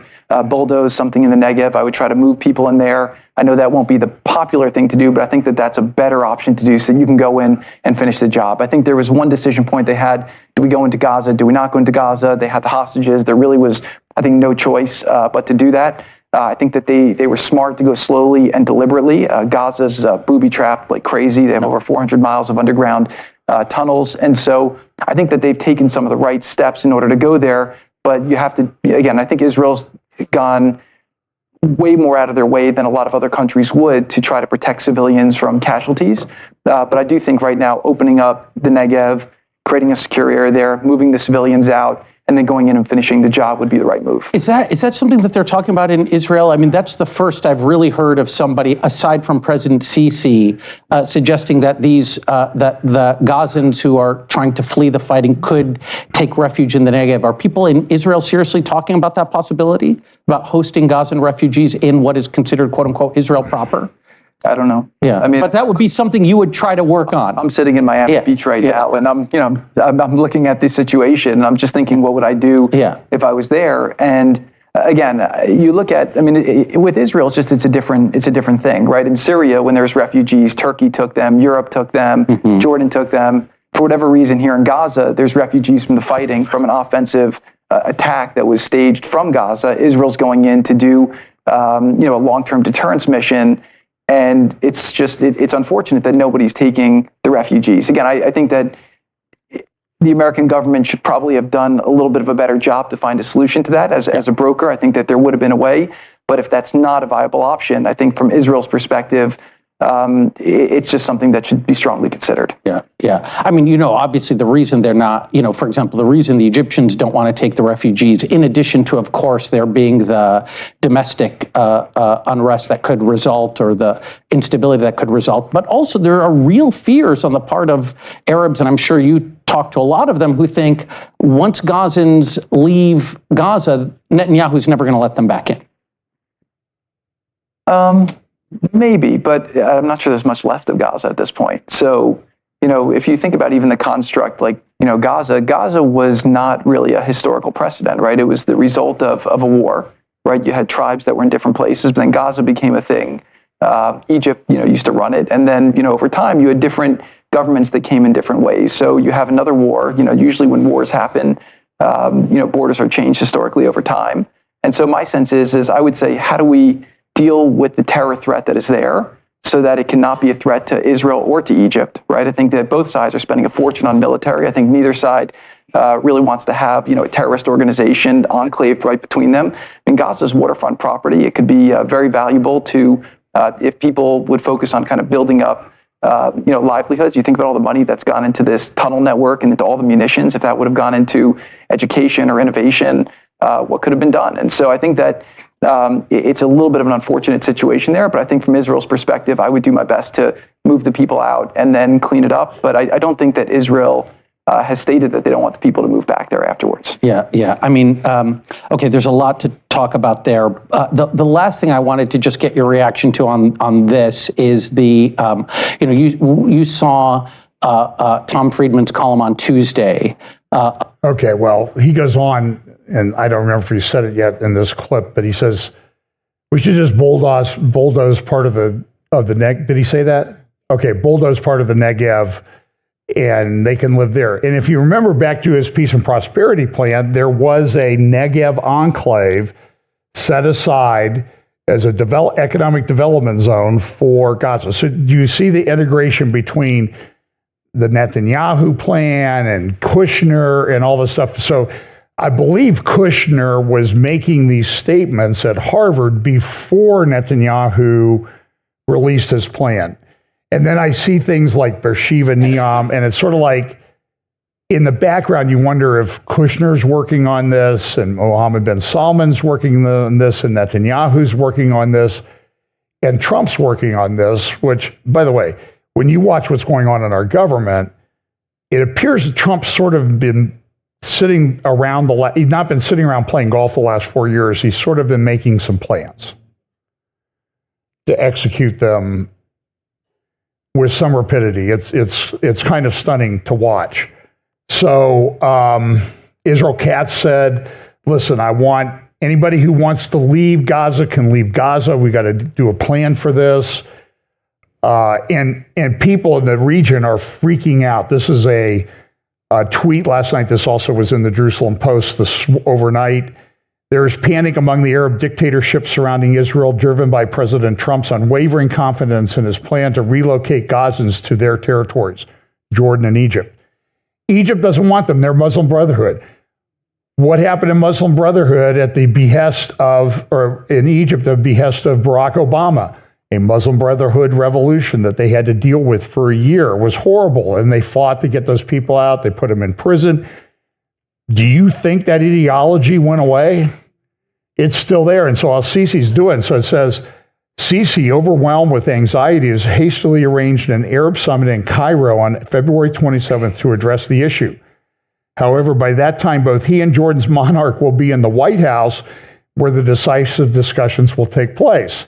Speaker 5: bulldoze something in the Negev. I would try to move people in there. I know that won't be the popular thing to do, but I think that that's a better option to do so that you can go in and finish the job. I think there was one decision point they had. Do we go into Gaza? Do we not go into Gaza? They had the hostages. There really was, I think, no choice but to do that. I think that they were smart to go slowly and deliberately. Gaza's booby-trapped like crazy. They have over 400 miles of underground tunnels. And so I think that they've taken some of the right steps in order to go there. But you have to, again, I think Israel's gone way more out of their way than a lot of other countries would to try to protect civilians from casualties. But I do think right now opening up the Negev, creating a secure area there, moving the civilians out, and then going in and finishing the job would be the right move.
Speaker 4: Is that something that they're talking about in Israel? I mean, that's the first I've really heard of somebody, aside from President Sisi, suggesting that that the Gazans who are trying to flee the fighting could take refuge in the Negev. Are people in Israel seriously talking about that possibility, about hosting Gazan refugees in what is considered, quote unquote, Israel proper?
Speaker 5: I don't know.
Speaker 4: Yeah,
Speaker 5: I mean,
Speaker 4: but that would be something you would try to work on.
Speaker 5: I'm sitting in Miami Beach right now, and I'm looking at this situation, and I'm just thinking, what would I do if I was there? And again, you look at, I mean, with Israel, it's a different thing, right? In Syria, when there's refugees, Turkey took them, Europe took them, Jordan took them. For whatever reason, here in Gaza, there's refugees from the fighting, from an offensive attack that was staged from Gaza. Israel's going in to do, a long-term deterrence mission. And it's just, it's unfortunate that nobody's taking the refugees. Again, I think that the American government should probably have done a little bit of a better job to find a solution to that. As a broker, I think that there would have been a way. But if that's not a viable option, I think from Israel's perspective, it's just something that should be strongly considered.
Speaker 4: Yeah. I mean, obviously the reason they're not, for example, the reason the Egyptians don't want to take the refugees, in addition to, of course, there being the domestic unrest that could result, or the instability that could result, but also there are real fears on the part of Arabs, and I'm sure you talk to a lot of them, who think once Gazans leave Gaza, Netanyahu's never going to let them back in.
Speaker 5: Maybe, but I'm not sure there's much left of Gaza at this point. So, if you think about even the construct, like, Gaza was not really a historical precedent, right? It was the result of a war, right? You had tribes that were in different places, but then Gaza became a thing. Egypt, used to run it. And then, over time, you had different governments that came in different ways. So you have another war, usually when wars happen, borders are changed historically over time. And so my sense is I would say, how do we deal with the terror threat that is there so that it cannot be a threat to Israel or to Egypt, right? I think that both sides are spending a fortune on military. I think neither side really wants to have, a terrorist organization enclaved right between them. And Gaza's waterfront property, it could be very valuable to, if people would focus on kind of building up, livelihoods. You think about all the money that's gone into this tunnel network and into all the munitions. If that would have gone into education or innovation, what could have been done? And so I think that it's a little bit of an unfortunate situation there, but I think from Israel's perspective, I would do my best to move the people out and then clean it up. But I don't think that Israel has stated that they don't want the people to move back there afterwards.
Speaker 4: Yeah. I mean, okay, there's a lot to talk about there. The last thing I wanted to just get your reaction to on this is the, you saw Tom Friedman's column on Tuesday.
Speaker 1: Okay, well, he goes on, and I don't remember if he said it yet in this clip, but he says we should just bulldoze part of the Negev. Did he say that? Okay, bulldoze part of the Negev, and they can live there. And if you remember back to his peace and prosperity plan, there was a Negev enclave set aside as a economic development zone for Gaza. So do you see the integration between the Netanyahu plan and Kushner and all this stuff? So I believe Kushner was making these statements at Harvard before Netanyahu released his plan. And then I see things like Beersheba Neom, and it's sort of like in the background, you wonder if Kushner's working on this and Mohammed bin Salman's working on this and Netanyahu's working on this and Trump's working on this, which, by the way, when you watch what's going on in our government, it appears that Trump's sort of been sitting around he's not been sitting around playing golf the last 4 years. He's sort of been making some plans to execute them with some rapidity. It's kind of stunning to watch. So Israel Katz said, listen, I want Anybody who wants to leave Gaza can leave Gaza. We got to do a plan for this. And people in the region are freaking out. This is a tweet last night. This also was in the Jerusalem Post this overnight. There is panic among the Arab dictatorships surrounding Israel, driven by President Trump's unwavering confidence in his plan to relocate Gazans to their territories, Jordan and Egypt. Egypt doesn't want them. They're Muslim Brotherhood. What happened in Muslim Brotherhood at the behest of, or in Egypt, the behest of Barack Obama? A Muslim Brotherhood revolution that they had to deal with for a year. It was horrible, and they fought to get those people out. They put them in prison. Do you think that ideology went away? It's still there, and so al-Sisi's doing. So it says, Sisi, overwhelmed with anxiety, has hastily arranged an Arab summit in Cairo on February 27th to address the issue. However, by that time, both he and Jordan's monarch will be in the White House, where the decisive discussions will take place.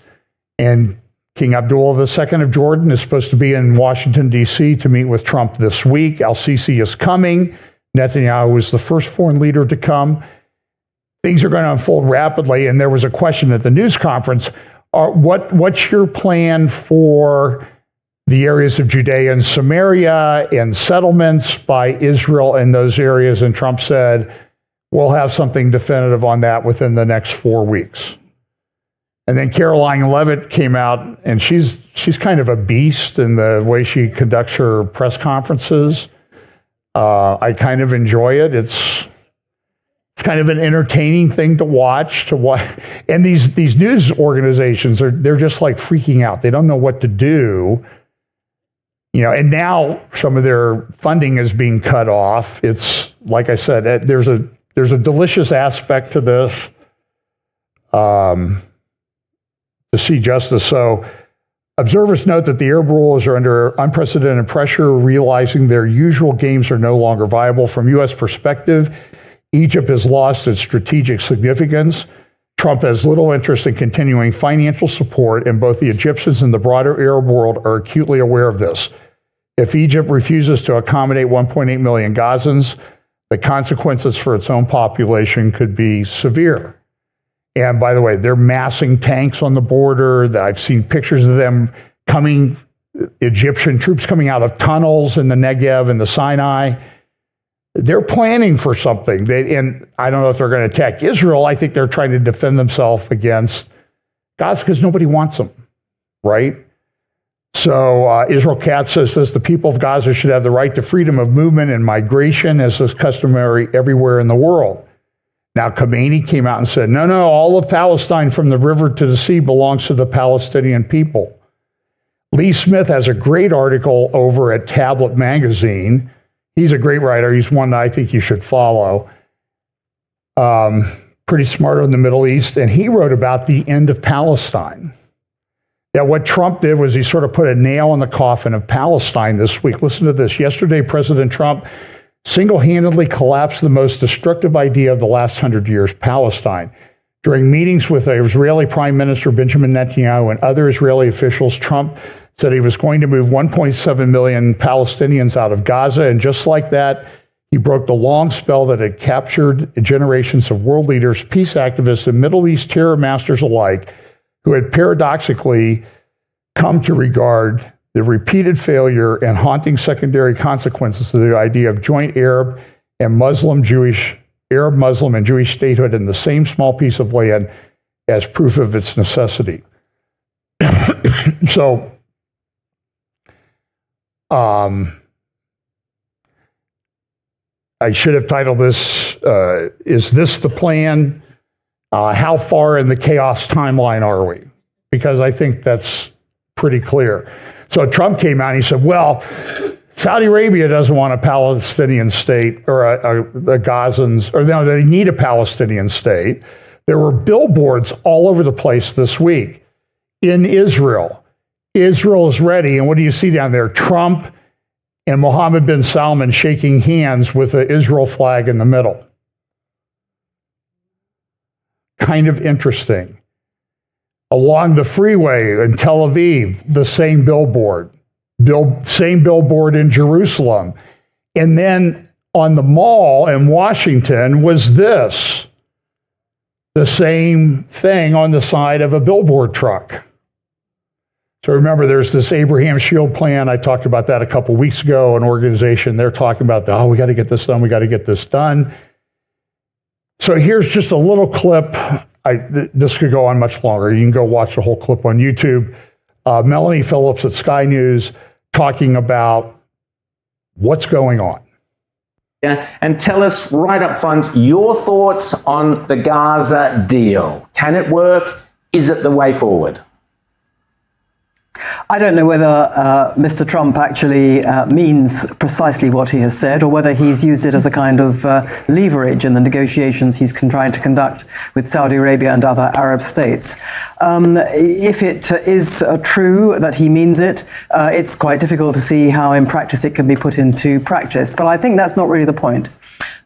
Speaker 1: And King Abdullah II of Jordan is supposed to be in Washington, D.C. to meet with Trump this week. Al-Sisi is coming. Netanyahu is the first foreign leader to come. Things are going to unfold rapidly, and there was a question at the news conference, what's your plan for the areas of Judea and Samaria and settlements by Israel in those areas? And Trump said, we'll have something definitive on that within the next 4 weeks. And then Caroline Levitt came out, and she's kind of a beast in the way she conducts her press conferences. I kind of enjoy it. It's kind of an entertaining thing to watch. And these news organizations they're just like freaking out. They don't know what to do. And now some of their funding is being cut off. It's like I said, there's a delicious aspect to this. To see justice. So observers note that the Arab rulers are under unprecedented pressure, realizing their usual games are no longer viable. From U.S. perspective, Egypt has lost its strategic significance. Trump has little interest in continuing financial support, and both the Egyptians and the broader Arab world are acutely aware of this. If Egypt refuses to accommodate 1.8 million Gazans, the consequences for its own population could be severe. And by the way, they're massing tanks on the border. I've seen pictures of them Egyptian troops coming out of tunnels in the Negev and the Sinai. They're planning for something. And I don't know if they're going to attack Israel. I think they're trying to defend themselves against Gaza because nobody wants them, right? So Israel Katz says this, the people of Gaza should have the right to freedom of movement and migration, as is customary everywhere in the world. Now, Khomeini came out and said, no, all of Palestine from the river to the sea belongs to the Palestinian people. Lee Smith has a great article over at Tablet Magazine. He's a great writer. He's one that I think you should follow. Pretty smart on the Middle East. And he wrote about the end of Palestine. Yeah, what Trump did was he sort of put a nail in the coffin of Palestine this week. Listen to this. Yesterday, President Trump single-handedly collapsed the most destructive idea of the last 100 years, Palestine. During meetings with Israeli Prime Minister Benjamin Netanyahu and other Israeli officials, Trump said he was going to move 1.7 million Palestinians out of Gaza, and just like that, he broke the long spell that had captured generations of world leaders, peace activists, and Middle East terror masters alike, who had paradoxically come to regard the repeated failure and haunting secondary consequences of the idea of joint Arab, Muslim, and Jewish statehood in the same small piece of land as proof of its necessity. So, I should have titled this, Is This the Plan? How far in the chaos timeline are we? Because I think that's pretty clear. So Trump came out and he said, well, Saudi Arabia doesn't want a Palestinian state or the Gazans, or no, they need a Palestinian state. There were billboards all over the place this week in Israel. Israel is ready. And what do you see down there? Trump and Mohammed bin Salman shaking hands with the Israel flag in the middle. Kind of interesting. Along the freeway in Tel Aviv, the same billboard. Same billboard in Jerusalem. And then on the mall in Washington was this. the same thing on the side of a billboard truck. So remember, there's this Abraham Shield plan. I talked about that a couple weeks ago. An organization, they're talking about, we got to get this done. We got to get this done. So here's just a little clip. This could go on much longer. You can go watch the whole clip on YouTube. Melanie Phillips at Sky News talking about what's going on.
Speaker 6: Yeah, and tell us right up front your thoughts on the Gaza deal. Can it work? Is it the way forward?
Speaker 7: I don't know whether Mr. Trump actually means precisely what he has said, or whether he's used it as a kind of leverage in the negotiations he's trying to conduct with Saudi Arabia and other Arab states. If it is true that he means it, it's quite difficult to see how in practice it can be put into practice. But I think that's not really the point.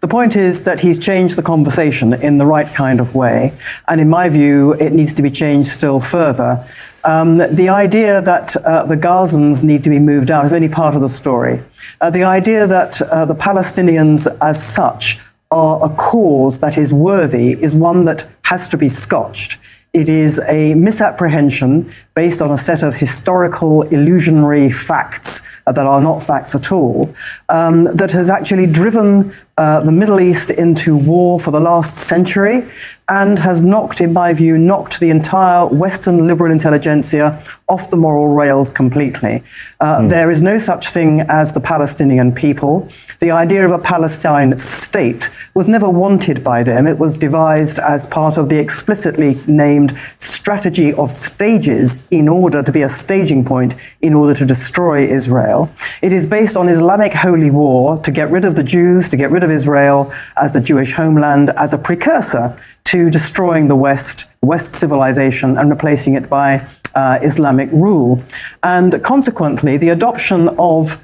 Speaker 7: The point is that he's changed the conversation in the right kind of way. And in my view, it needs to be changed still further. The idea that the Gazans need to be moved out is only part of the story. The idea that the Palestinians as such are a cause that is worthy is one that has to be scotched. It is a misapprehension based on a set of historical illusionary facts that are not facts at all, that has actually driven the Middle East into war for the last century, and has knocked the entire Western liberal intelligentsia off the moral rails completely. There is no such thing as the Palestinian people. The idea of a Palestine state was never wanted by them. It was devised as part of the explicitly named strategy of stages in order to be a staging point in order to destroy Israel. It is based on Islamic holy war to get rid of the Jews, to get rid of Israel as the Jewish homeland, as a precursor to destroying the West civilization and replacing it by Islamic rule. And consequently, the adoption of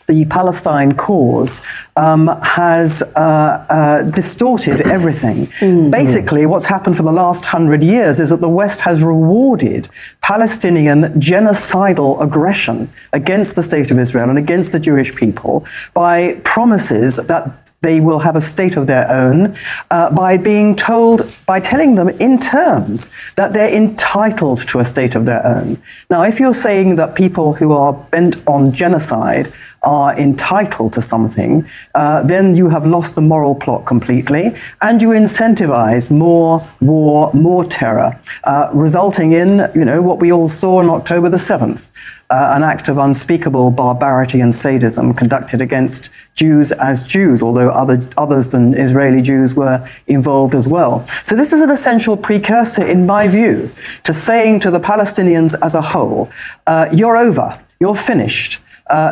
Speaker 7: the Palestine cause has distorted everything. Mm-hmm. Basically, what's happened for the last 100 years is that the West has rewarded Palestinian genocidal aggression against the state of Israel and against the Jewish people by promises that they will have a state of their own, by telling them in terms that they're entitled to a state of their own. Now, if you're saying that people who are bent on genocide are entitled to something, then you have lost the moral plot completely, and you incentivize more war, more terror, resulting in, what we all saw on October the 7th. An act of unspeakable barbarity and sadism conducted against Jews as Jews, although others than Israeli Jews were involved as well. So this is an essential precursor, in my view, to saying to the Palestinians as a whole, you're over, you're finished.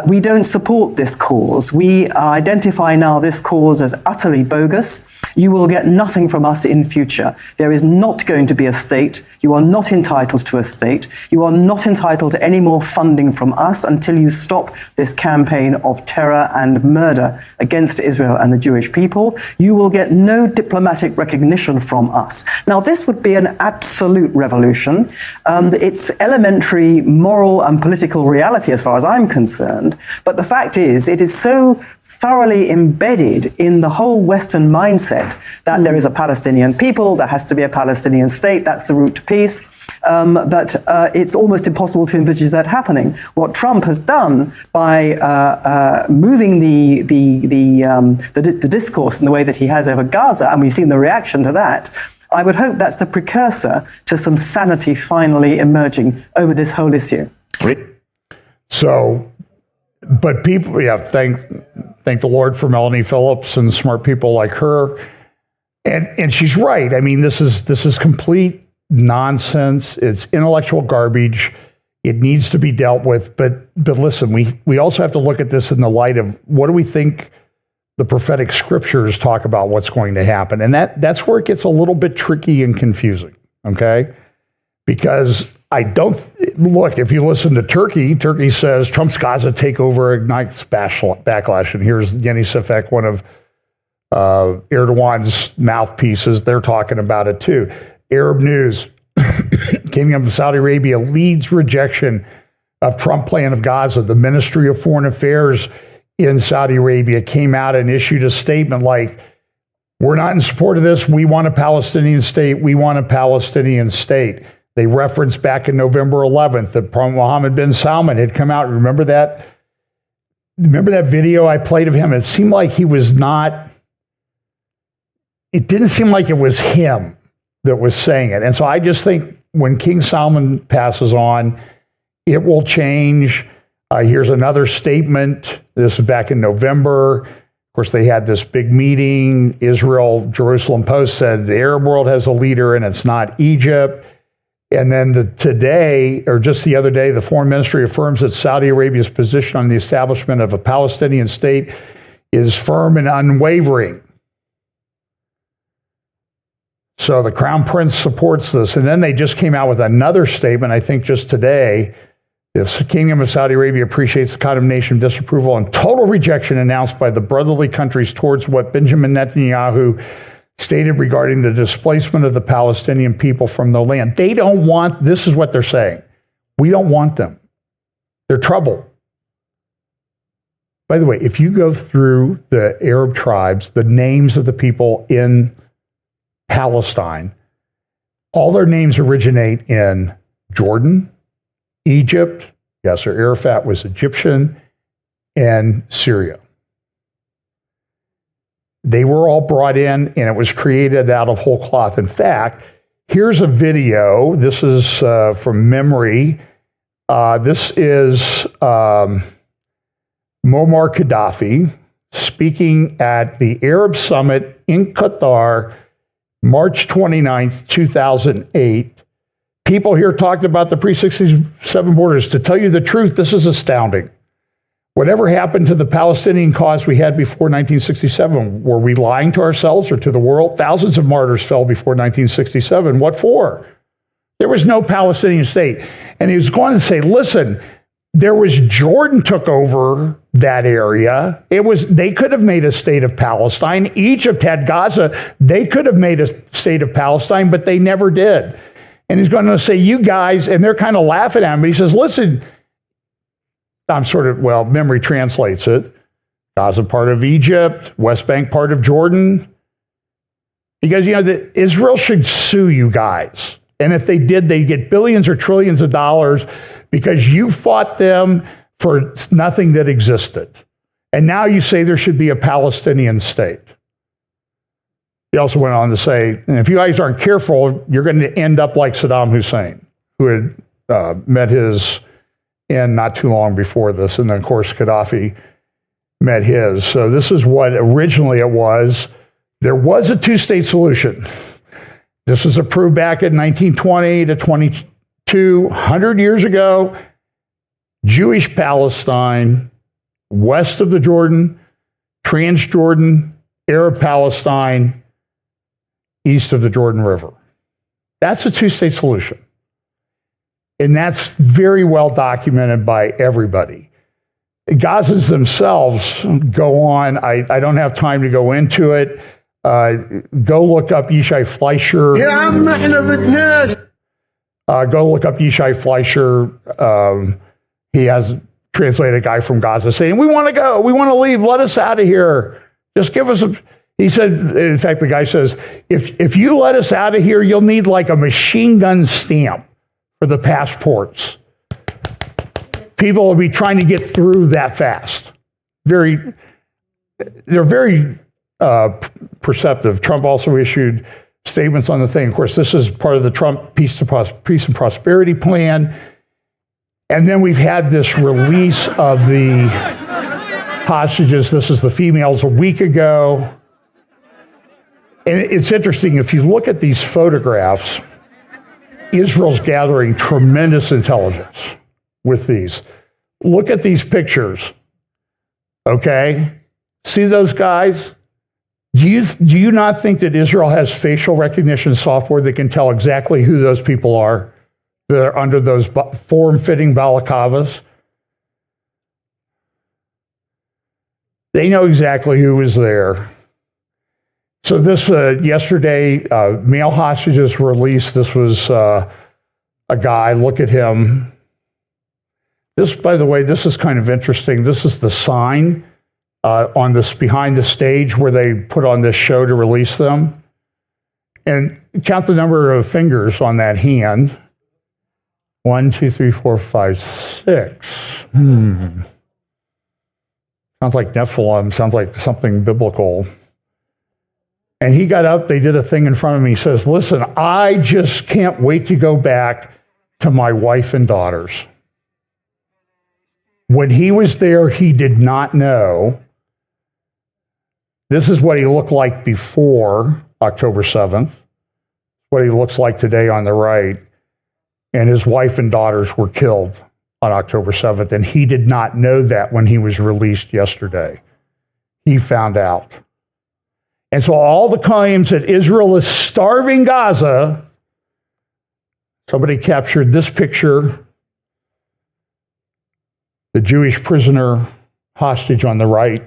Speaker 7: We don't support this cause. We identify now this cause as utterly bogus. You will get nothing from us in future. There is not going to be a state. You are not entitled to a state. You are not entitled to any more funding from us until you stop this campaign of terror and murder against Israel and the Jewish people. You will get no diplomatic recognition from us. Now, this would be an absolute revolution. It's elementary moral and political reality as far as I'm concerned. But the fact is, it is so thoroughly embedded in the whole Western mindset that there is a Palestinian people, there has to be a Palestinian state, that's the route to peace, that it's almost impossible to envisage that happening. What Trump has done by moving the discourse in the way that he has over Gaza, and we've seen the reaction to that, I would hope that's the precursor to some sanity finally emerging over this whole issue.
Speaker 1: So, but people, thank the Lord for Melanie Phillips and smart people like her. And she's right. I mean, this is complete nonsense. It's intellectual garbage. It needs to be dealt with. But listen, we also have to look at this in the light of what do we think the prophetic scriptures talk about what's going to happen. And that's where it gets a little bit tricky and confusing, okay? Because if you listen to Turkey says Trump's Gaza takeover ignites backlash. And here's Yeni Sefek, one of Erdogan's mouthpieces. They're talking about it too. Arab News, Kingdom of Saudi Arabia leads rejection of Trump plan of Gaza. The Ministry of Foreign Affairs in Saudi Arabia came out and issued a statement like, We're not in support of this. We want a Palestinian state. We want a Palestinian state. They referenced back in November 11th that Mohammed bin Salman had come out. Remember that? Remember that video I played of him? It seemed like he was not, it didn't seem like it was him that was saying it. And so I just think when King Salman passes on, it will change. Here's another statement. This is back in November. Of course, they had this big meeting. Israel, Jerusalem Post said the Arab world has a leader and it's not Egypt. And then today, or just the other day, the foreign ministry affirms that Saudi Arabia's position on the establishment of a Palestinian state is firm and unwavering. So the Crown Prince supports this. And then they just came out with another statement, I think just today. The Kingdom of Saudi Arabia appreciates the condemnation, disapproval, and total rejection announced by the brotherly countries towards what Benjamin Netanyahu stated regarding the displacement of the Palestinian people from the land. They don't want, this is what they're saying. We don't want them. They're trouble. By the way, if you go through the Arab tribes, the names of the people in Palestine, all their names originate in Jordan, Egypt, Yasser Arafat was Egyptian, and Syria. They were all brought in, and it was created out of whole cloth. In fact, here's a video. This is from memory. This is Muammar Gaddafi speaking at the Arab Summit in Qatar, March 29th, 2008. People here talked about the pre-67 borders. To tell you the truth, this is astounding. Whatever happened to the Palestinian cause we had before 1967? Were we lying to ourselves or to the world? Thousands of martyrs fell before 1967. What for? There was no Palestinian state. And he was going to say, listen, there was Jordan took over that area. They could have made a state of Palestine. Egypt had Gaza. They could have made a state of Palestine, but they never did. And he's going to say, you guys, and they're kind of laughing at him, but he says, listen, memory translates it. Gaza part of Egypt, West Bank part of Jordan. He goes, Israel should sue you guys. And if they did, they'd get billions or trillions of dollars because you fought them for nothing that existed. And now you say there should be a Palestinian state. He also went on to say, and if you guys aren't careful, you're going to end up like Saddam Hussein, who had met his end not too long before this. And then, of course, Gaddafi met his. So this is what originally it was. There was a two-state solution. This was approved back in 1920 to 22, 100 years ago. Jewish Palestine, west of the Jordan, Transjordan, Arab Palestine, east of the Jordan River. That's a two-state solution. And that's very well documented by everybody. Gazans themselves go on. I don't have time to go into it. Go look up Yishai Fleischer. Go look up Yishai Fleischer. He has translated a guy from Gaza saying, we want to go. We want to leave. Let us out of here. Just give us a... He said, in fact, the guy says, if you let us out of here, you'll need like a machine gun stamp for the passports. People will be trying to get through that fast. They're very perceptive. Trump also issued statements on the thing. Of course, this is part of the Trump peace and prosperity plan. And then we've had this release of the hostages. This is the females a week ago. And it's interesting, if you look at these photographs, Israel's gathering tremendous intelligence with these. Look at these pictures, okay? See those guys? Do you not think that Israel has facial recognition software that can tell exactly who those people are that are under those form-fitting balaclavas? They know exactly who was there. So this, yesterday, male hostages released. This was a guy, look at him. This, by the way, this is kind of interesting. This is the sign on this behind the stage where they put on this show to release them. And count the number of fingers on that hand. 1, 2, 3, 4, 5, 6. Sounds like Nephilim. Sounds like something biblical. And he got up, they did a thing in front of me. He says, listen, I just can't wait to go back to my wife and daughters. When he was there, he did not know. This is what he looked like before October 7th, what he looks like today on the right. And his wife and daughters were killed on October 7th. And he did not know that when he was released yesterday. He found out. And so all the claims that Israel is starving Gaza, somebody captured this picture, the Jewish prisoner hostage on the right,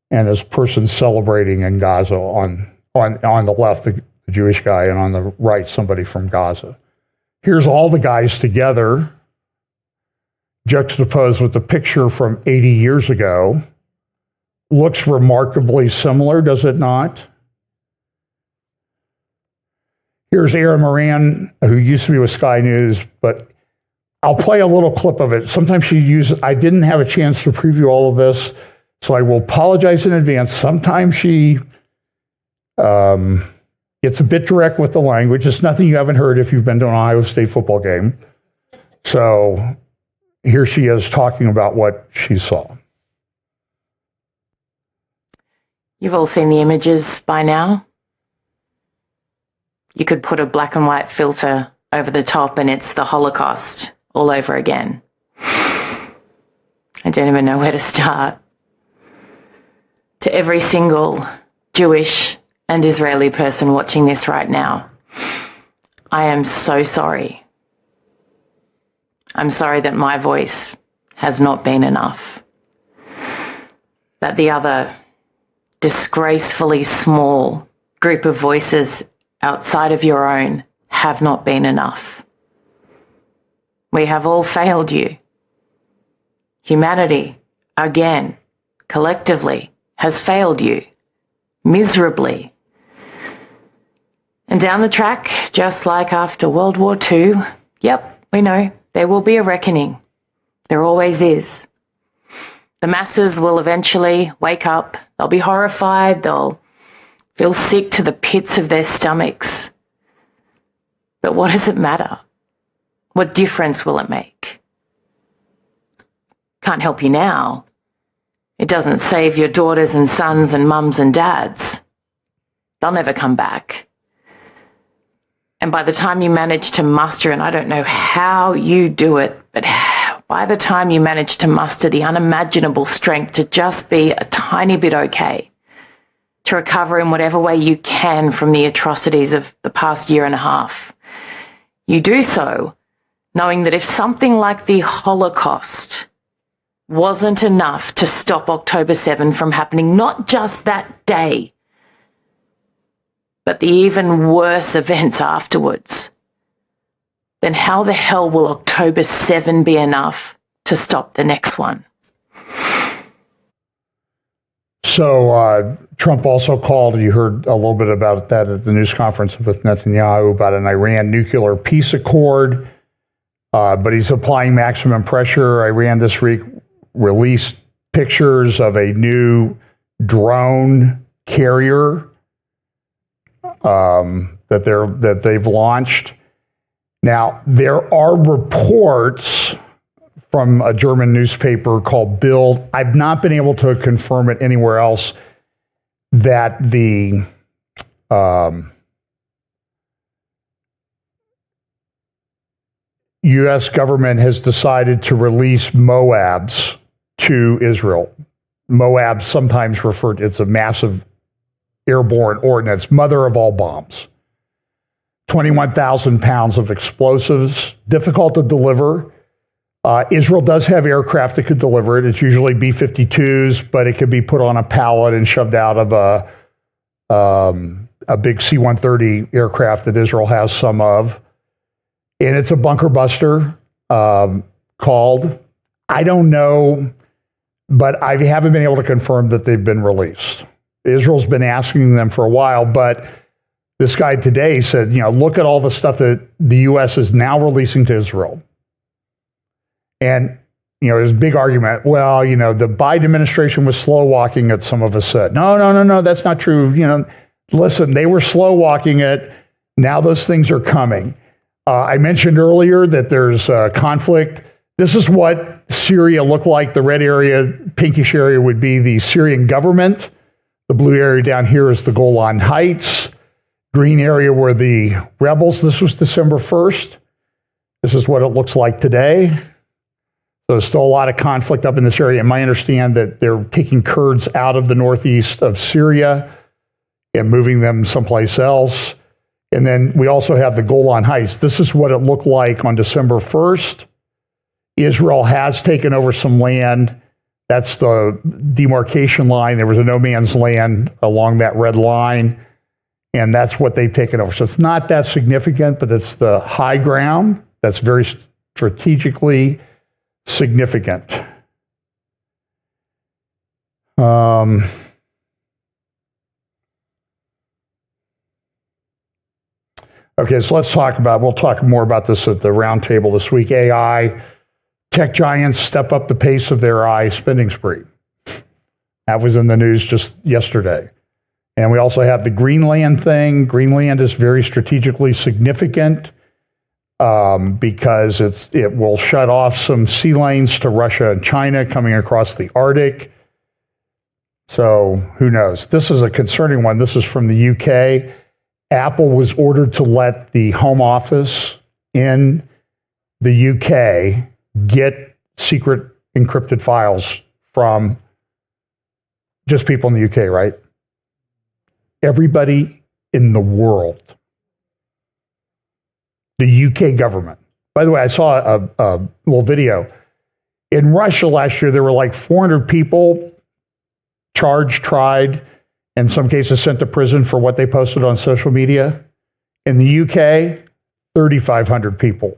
Speaker 1: and this person celebrating in Gaza on the left, the Jewish guy, and on the right, somebody from Gaza. Here's all the guys together, juxtaposed with the picture from 80 years ago. Looks remarkably similar, does it not? Here's Aaron Moran, who used to be with Sky News, but I'll play a little clip of it. Sometimes she uses, I didn't have a chance to preview all of this, so I will apologize in advance. Sometimes she gets a bit direct with the language. It's nothing you haven't heard if you've been to an Ohio State football game. So here she is talking about what she saw.
Speaker 8: You've all seen the images by now. You could put a black and white filter over the top and it's the Holocaust all over again. I don't even know where to start. To every single Jewish and Israeli person watching this right now, I am so sorry. I'm sorry that my voice has not been enough. That the other disgracefully small group of voices outside of your own have not been enough. We have all failed you. Humanity, again, collectively, has failed you miserably. And down the track, just like after World War II, yep, we know, there will be a reckoning. There always is. The masses will eventually wake up. They'll be horrified. They'll feel sick to the pits of their stomachs. But what does it matter? What difference will it make? Can't help you now. It doesn't save your daughters and sons and mums and dads. They'll never come back. And by the time you manage to muster, and I don't know how you do it, but by the time you manage to muster the unimaginable strength to just be a tiny bit okay, to recover in whatever way you can from the atrocities of the past year and a half, you do so knowing that if something like the Holocaust wasn't enough to stop October 7 from happening, not just that day, but the even worse events afterwards, then how the hell will October 7 be enough to stop the next one?
Speaker 1: So Trump also called, you heard a little bit about that at the news conference with Netanyahu, about an Iran nuclear peace accord, but he's applying maximum pressure. Iran this week released pictures of a new drone carrier that they've launched. Now, there are reports from a German newspaper called Bild. I've not been able to confirm it anywhere else that the U.S. government has decided to release MOABs to Israel. MOABs sometimes referred to, it's a massive airborne ordnance, mother of all bombs. 21,000 pounds of explosives, difficult to deliver. Israel does have aircraft that could deliver it. It's usually B-52s, but it could be put on a pallet and shoved out of a big C-130 aircraft that Israel has some of. And it's a bunker buster called. I don't know but I haven't been able to confirm that they've been released. Israel's been asking them for a while, but this guy today said, look at all the stuff that the U.S. is now releasing to Israel. And, there's a big argument. Well, the Biden administration was slow walking it, some of us said. No, that's not true. Listen, they were slow walking it. Now those things are coming. I mentioned earlier that there's conflict. This is what Syria looked like. The red area, pinkish area would be the Syrian government. The blue area down here is the Golan Heights. Green area were the rebels. This was December 1st. This is what it looks like today. So there's still a lot of conflict up in this area. And my understand that they're taking Kurds out of the northeast of Syria and moving them someplace else. And then we also have the Golan Heights. This is what it looked like on December 1st. Israel has taken over some land. That's the demarcation line. There was a no man's land along that red line. And that's what they've taken over. So it's not that significant, but it's the high ground that's very strategically significant. Okay, so we'll talk more about this at the roundtable this week. AI, tech giants step up the pace of their AI spending spree. That was in the news just yesterday. And we also have the Greenland thing. Greenland is very strategically significant because it will shut off some sea lanes to Russia and China coming across the Arctic. So who knows? This is a concerning one. This is from the UK. Apple was ordered to let the Home Office in the UK get secret encrypted files from just people in the UK, right? Everybody in the world. The UK government. By the way, I saw a little video. In Russia last year, there were like 400 people charged, tried, in some cases sent to prison for what they posted on social media. In the UK, 3,500 people.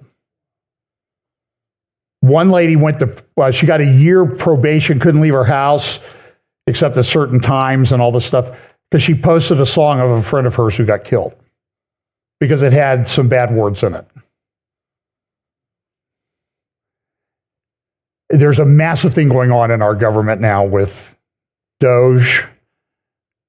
Speaker 1: One lady she got a year probation, couldn't leave her house except at certain times and all this stuff, because she posted a song of a friend of hers who got killed because it had some bad words in it. There's a massive thing going on in our government now with Doge,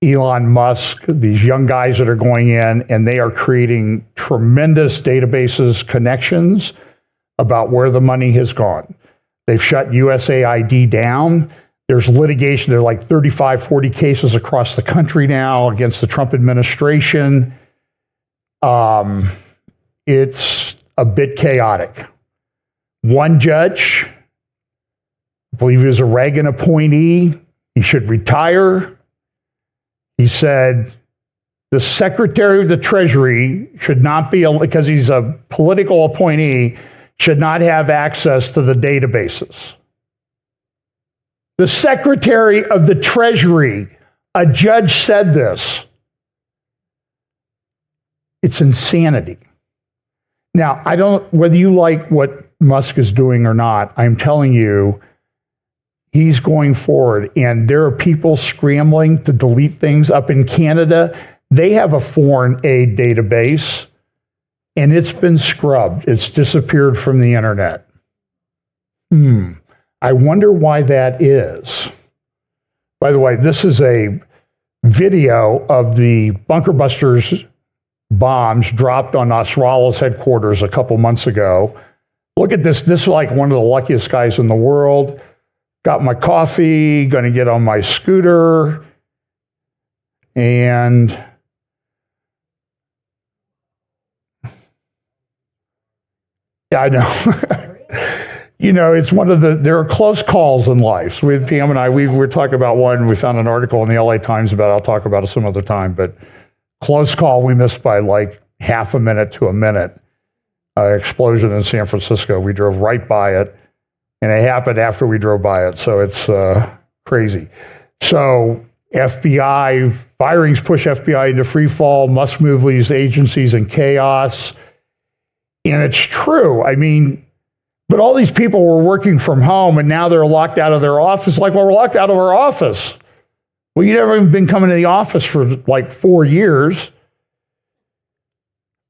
Speaker 1: Elon Musk, these young guys that are going in, and they are creating tremendous databases, connections about where the money has gone. They've shut USAID down. There's litigation. There are like 35, 40 cases across the country now against the Trump administration. It's a bit chaotic. One judge, I believe he was a Reagan appointee, he should retire. He said the Secretary of the Treasury should not be, because he's a political appointee, should not have access to the databases. The Secretary of the Treasury, a judge said this. It's insanity. Now, whether you like what Musk is doing or not, I'm telling you, he's going forward, and there are people scrambling to delete things. Up in Canada, they have a foreign aid database, and it's been scrubbed. It's disappeared from the internet. I wonder why that is. By the way, this is a video of the bunker busters bombs dropped on Nasrallah's headquarters a couple months ago. Look at this. This is like one of the luckiest guys in the world. Got my coffee, going to get on my scooter, and yeah, I know. It's one of there are close calls in life. So Pam and I, we were talking about one, we found an article in the LA Times about it. I'll talk about it some other time, but close call we missed by like half a minute to a minute. Explosion in San Francisco. We drove right by it. And it happened after we drove by it, so it's crazy. So FBI, firings push FBI into free fall, must move these agencies in chaos. And it's true. I mean, But all these people were working from home, and now they're locked out of their office. Like, well, we're locked out of our office. Well, you've never even been coming to the office for like 4 years.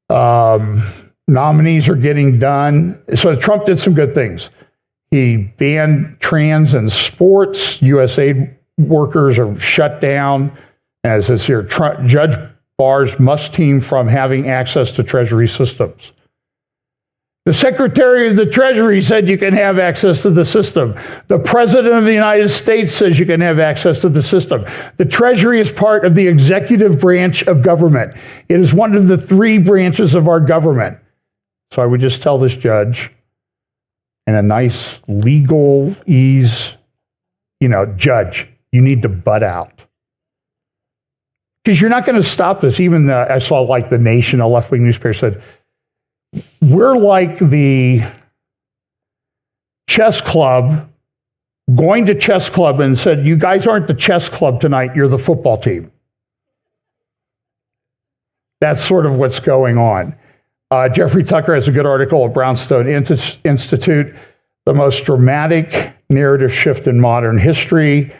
Speaker 1: Nominees are getting done. So Trump did some good things. He banned trans in sports. USAID workers are shut down. As it says here, Judge bars must team from having access to Treasury systems. The Secretary of the Treasury said you can have access to the system. The President of the United States says you can have access to the system. The Treasury is part of the executive branch of government. It is one of the 3 branches of our government. So I would just tell this judge, in a nice legal ease, judge, you need to butt out. Because you're not going to stop this. Even I saw like The Nation, a left-wing newspaper, said, we're like the chess club going to chess club and said, you guys aren't the chess club tonight, you're the football team. That's sort of what's going on. Jeffrey Tucker has a good article at Brownstone Institute, the most dramatic narrative shift in modern history.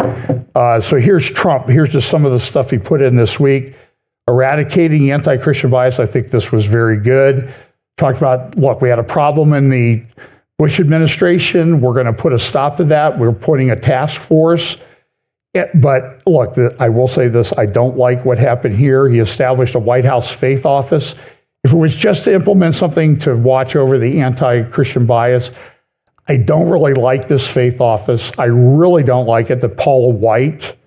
Speaker 1: So here's Trump. Here's just some of the stuff he put in this week. Eradicating anti-Christian bias. I think this was very good. Talked about, look, we had a problem in the Bush administration. We're going to put a stop to that. We're putting a task force. But look, I will say this. I don't like what happened here. He established a White House faith office. If it was just to implement something to watch over the anti-Christian bias, I don't really like this faith office. I really don't like it that Paula White,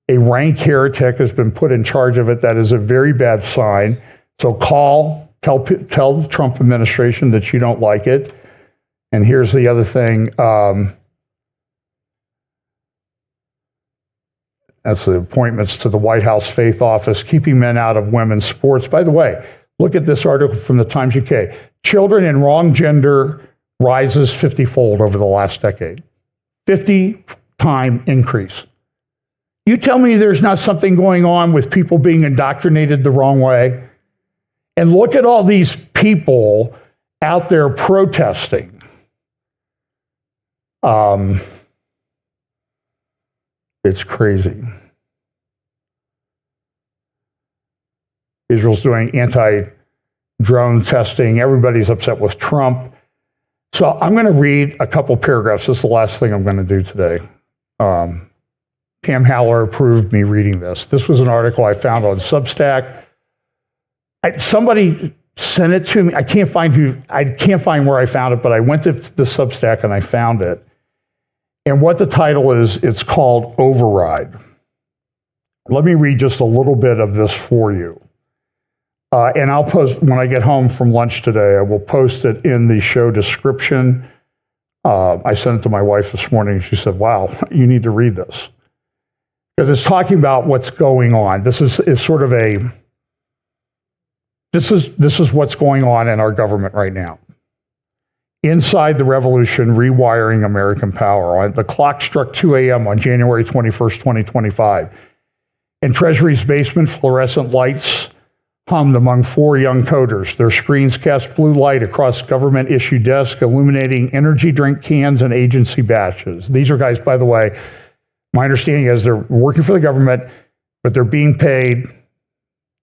Speaker 1: a rank heretic, has been put in charge of it. That is a very bad sign. So tell the Trump administration that you don't like it. And here's the other thing. That's the appointments to the White House faith office, keeping men out of women's sports. By the way, look at this article from the Times UK. Children in wrong gender rises 50-fold over the last decade. 50-time increase. You tell me there's not something going on with people being indoctrinated the wrong way? And look at all these people out there protesting. It's crazy. Israel's doing anti-drone testing. Everybody's upset with Trump. So I'm going to read a couple paragraphs. This is the last thing I'm going to do today. Pam Haller approved me reading this. This was an article I found on Substack. Somebody sent it to me. I can't find where I found it, but I went to the Substack and I found it. And what the title is, it's called Override. Let me read just a little bit of this for you. And I'll post, when I get home from lunch today, I will post it in the show description. I sent it to my wife this morning. She said, wow, you need to read this. Because it's talking about what's going on. This is sort of this is what's going on in our government right now. Inside the revolution, rewiring American power. The clock struck 2 a.m. on January 21st, 2025. In Treasury's basement, fluorescent lights hummed among 4 young coders. Their screens cast blue light across government-issued desks, illuminating energy drink cans and agency badges. These are guys, by the way, my understanding is they're working for the government, but they're being paid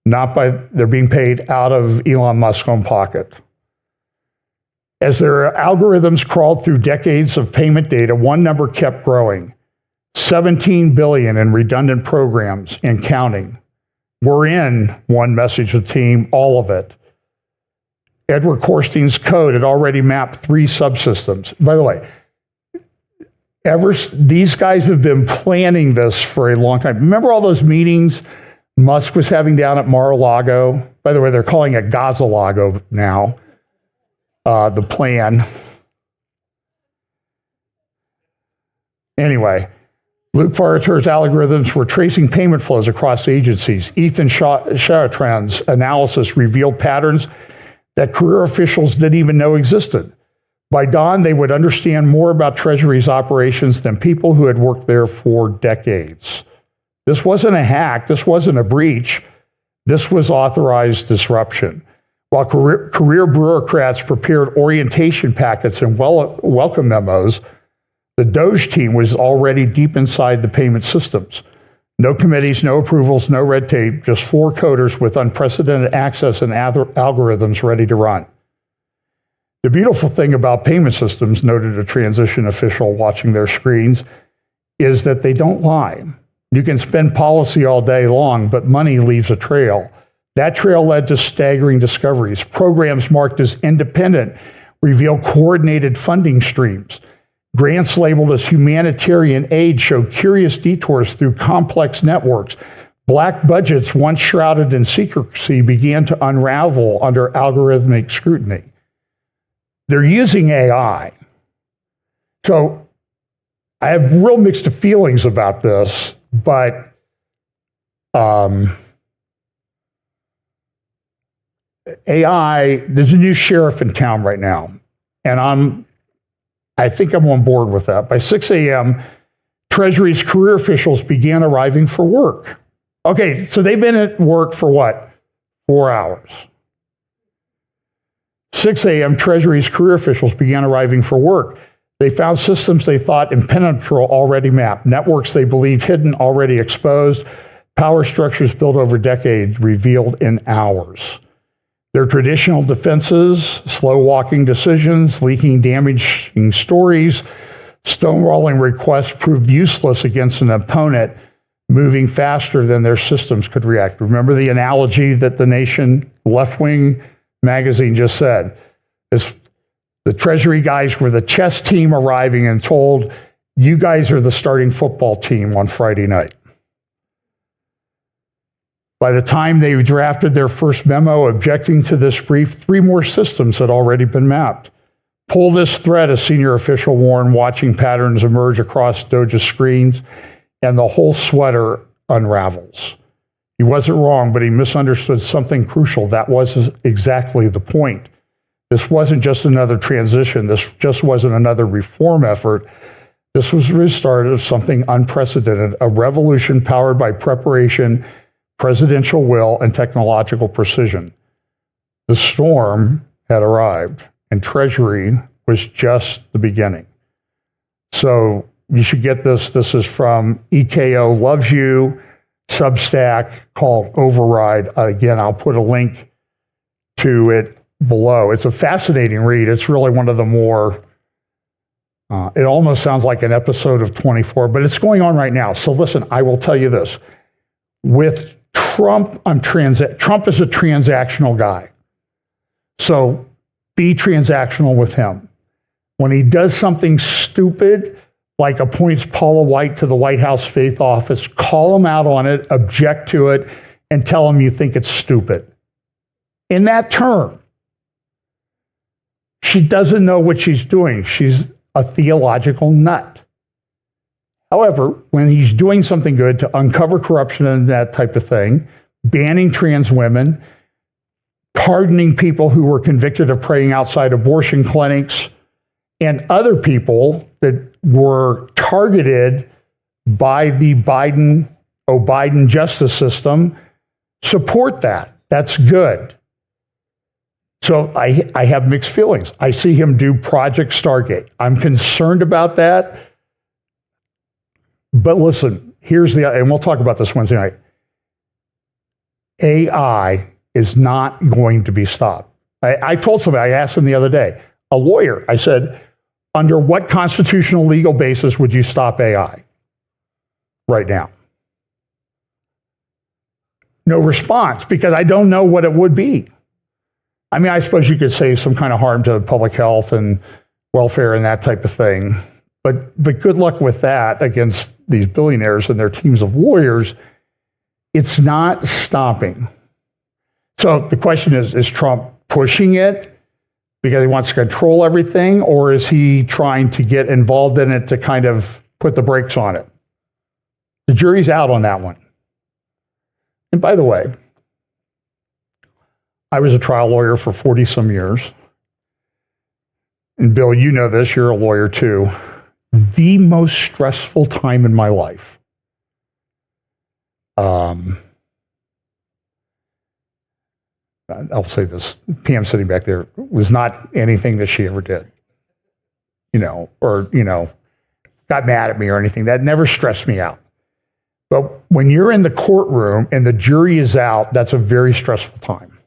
Speaker 1: they're being paid out of Elon Musk's own pocket. As their algorithms crawled through decades of payment data, one number kept growing. 17 billion in redundant programs and counting. We're in, one message to the team, all of it. Edward Korstein's code had already mapped 3 subsystems. By the way, these guys have been planning this for a long time. Remember all those meetings Musk was having down at Mar-a-Lago? By the way, they're calling it Gaza-Lago now. The plan. Anyway, Luke Farter's algorithms were tracing payment flows across agencies. Ethan Chautran's analysis revealed patterns that career officials didn't even know existed. By dawn, they would understand more about Treasury's operations than people who had worked there for decades. This wasn't a hack. This wasn't a breach. This was authorized disruption. While career bureaucrats prepared orientation packets and welcome memos, the DOGE team was already deep inside the payment systems. No committees, no approvals, no red tape, just 4 coders with unprecedented access and algorithms ready to run. The beautiful thing about payment systems, noted a transition official watching their screens, is that they don't lie. You can spend policy all day long, but money leaves a trail. That trail led to staggering discoveries. Programs marked as independent reveal coordinated funding streams. Grants labeled as humanitarian aid show curious detours through complex networks. Black budgets, once shrouded in secrecy, began to unravel under algorithmic scrutiny. They're using AI. So I have real mixed feelings about this, but AI, there's a new sheriff in town right now, and I think I'm on board with that. By 6 a.m., Treasury's career officials began arriving for work. Okay, so they've been at work for what? 4 hours. 6 a.m., Treasury's career officials began arriving for work. They found systems they thought impenetrable already mapped, networks they believed hidden already exposed, power structures built over decades revealed in hours. Their traditional defenses, slow-walking decisions, leaking damaging stories, stonewalling requests proved useless against an opponent moving faster than their systems could react. Remember the analogy that The Nation left-wing magazine just said? The Treasury guys were the chess team arriving and told, you guys are the starting football team on Friday night. By the time they drafted their first memo objecting to this brief, 3 more systems had already been mapped. Pull this thread, a senior official warned, watching patterns emerge across DOJ's screens, and the whole sweater unravels. He wasn't wrong, but he misunderstood something crucial. That was exactly the point. This wasn't just another transition. This just wasn't another reform effort. This was the restart of something unprecedented, a revolution powered by preparation, presidential will, and technological precision. The storm had arrived, and Treasury was just the beginning. So you should get this. This is from EKO Loves You, Substack, called Override. Again, I'll put a link to it below. It's a fascinating read. It's really one of the more, it almost sounds like an episode of 24, but it's going on right now. So listen, I will tell you this. With Trump, Trump is a transactional guy. So be transactional with him. When he does something stupid, like appoints Paula White to the White House Faith Office, call him out on it, object to it, and tell him you think it's stupid. In that term, she doesn't know what she's doing. She's a theological nut. However, when he's doing something good to uncover corruption and that type of thing, banning trans women, pardoning people who were convicted of praying outside abortion clinics, and other people that were targeted by the Biden justice system, support that. That's good. So I have mixed feelings. I see him do Project Stargate. I'm concerned about that. But listen, and we'll talk about this Wednesday night. AI is not going to be stopped. I told somebody, I asked him the other day, a lawyer, I said, under what constitutional legal basis would you stop AI right now? No response, because I don't know what it would be. I mean, I suppose you could say some kind of harm to public health and welfare and that type of thing. But good luck with that against these billionaires and their teams of lawyers. It's not stopping. So the question is Trump pushing it because he wants to control everything, or is he trying to get involved in it to kind of put the brakes on it? The jury's out on that one. And by the way, I was a trial lawyer for 40 some years. And Bill, you know this, you're a lawyer too. The most stressful time in my life. I'll say this, PM sitting back there, was not anything that she ever did, or got mad at me or anything. That never stressed me out. But when you're in the courtroom and the jury is out, that's a very stressful time.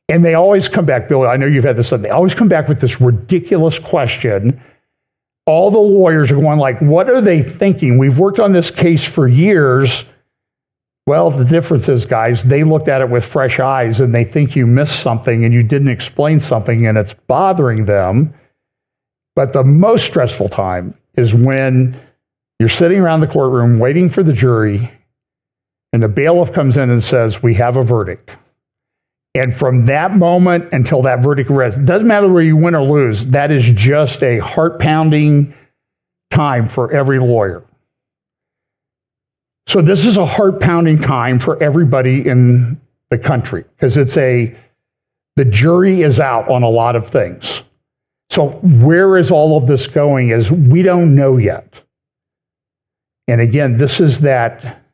Speaker 1: And they always come back, Bill, I know you've had this, they always come back with this ridiculous question. All the lawyers are going like, what are they thinking? We've worked on this case for years. Well, the difference is, guys, they looked at it with fresh eyes and they think you missed something and you didn't explain something and it's bothering them. But the most stressful time is when you're sitting around the courtroom waiting for the jury and the bailiff comes in and says, we have a verdict. And from that moment until that verdict rests, doesn't matter where you win or lose, that is just a heart-pounding time for every lawyer. So this is a heart-pounding time for everybody in the country because the jury is out on a lot of things. So where is all of this going is we don't know yet. And again, this is that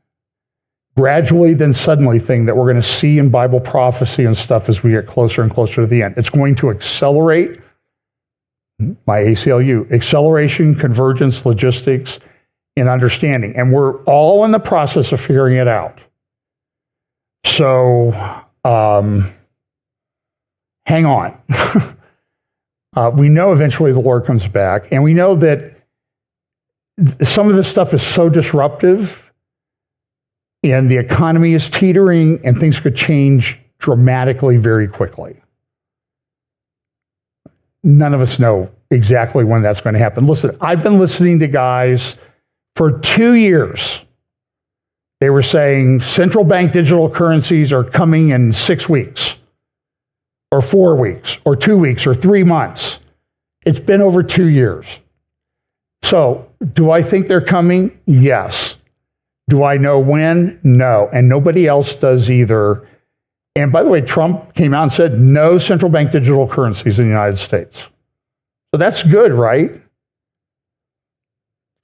Speaker 1: gradually then suddenly thing that we're going to see in Bible prophecy and stuff as we get closer and closer to the end. It's going to accelerate, my ACLU, acceleration, convergence, logistics, and understanding. And we're all in the process of figuring it out. So hang on. We know eventually the Lord comes back, and we know that some of this stuff is so disruptive and the economy is teetering and things could change dramatically very quickly. None of us know exactly when that's going to happen. Listen, I've been listening to guys for 2 years. They were saying central bank digital currencies are coming in 6 weeks or 4 weeks or 2 weeks or 3 months. It's been over 2 years. So do I think they're coming? Yes. Do I know when? No. And nobody else does either. And by the way, Trump came out and said no central bank digital currencies in the United States. So that's good, right?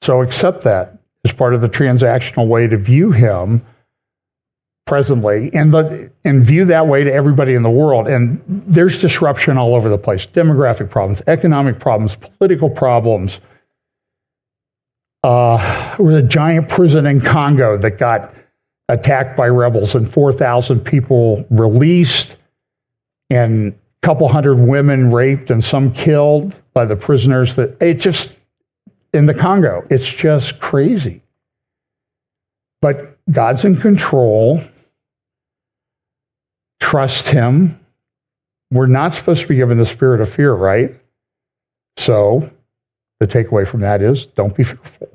Speaker 1: So accept that as part of the transactional way to view him presently and view that way to everybody in the world. And there's disruption all over the place. Demographic problems, economic problems, political problems. There was a giant prison in Congo that got attacked by rebels and 4,000 people released and a couple hundred women raped and some killed by the prisoners. In the Congo, it's just crazy. But God's in control. Trust him. We're not supposed to be given the spirit of fear, right? So the takeaway from that is don't be fearful.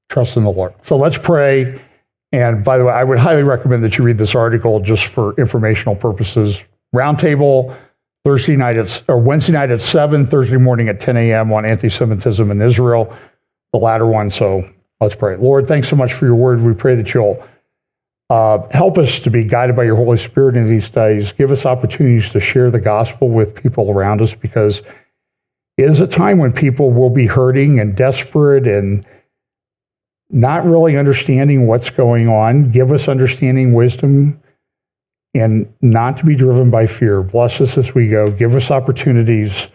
Speaker 1: Trust in the Lord. So let's pray. And by the way, I would highly recommend that you read this article just for informational purposes. Roundtable Wednesday night at 7, Thursday morning at 10 a.m. on anti-Semitism in Israel, the latter one. So let's pray. Lord, thanks so much for your word. We pray that you'll help us to be guided by your Holy Spirit in these days. Give us opportunities to share the gospel with people around us because it is a time when people will be hurting and desperate and not really understanding what's going on. Give us understanding, wisdom, and not to be driven by fear. Bless us as we go. Give us opportunities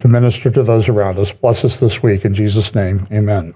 Speaker 1: to minister to those around us. Bless us this week. In Jesus' name, amen.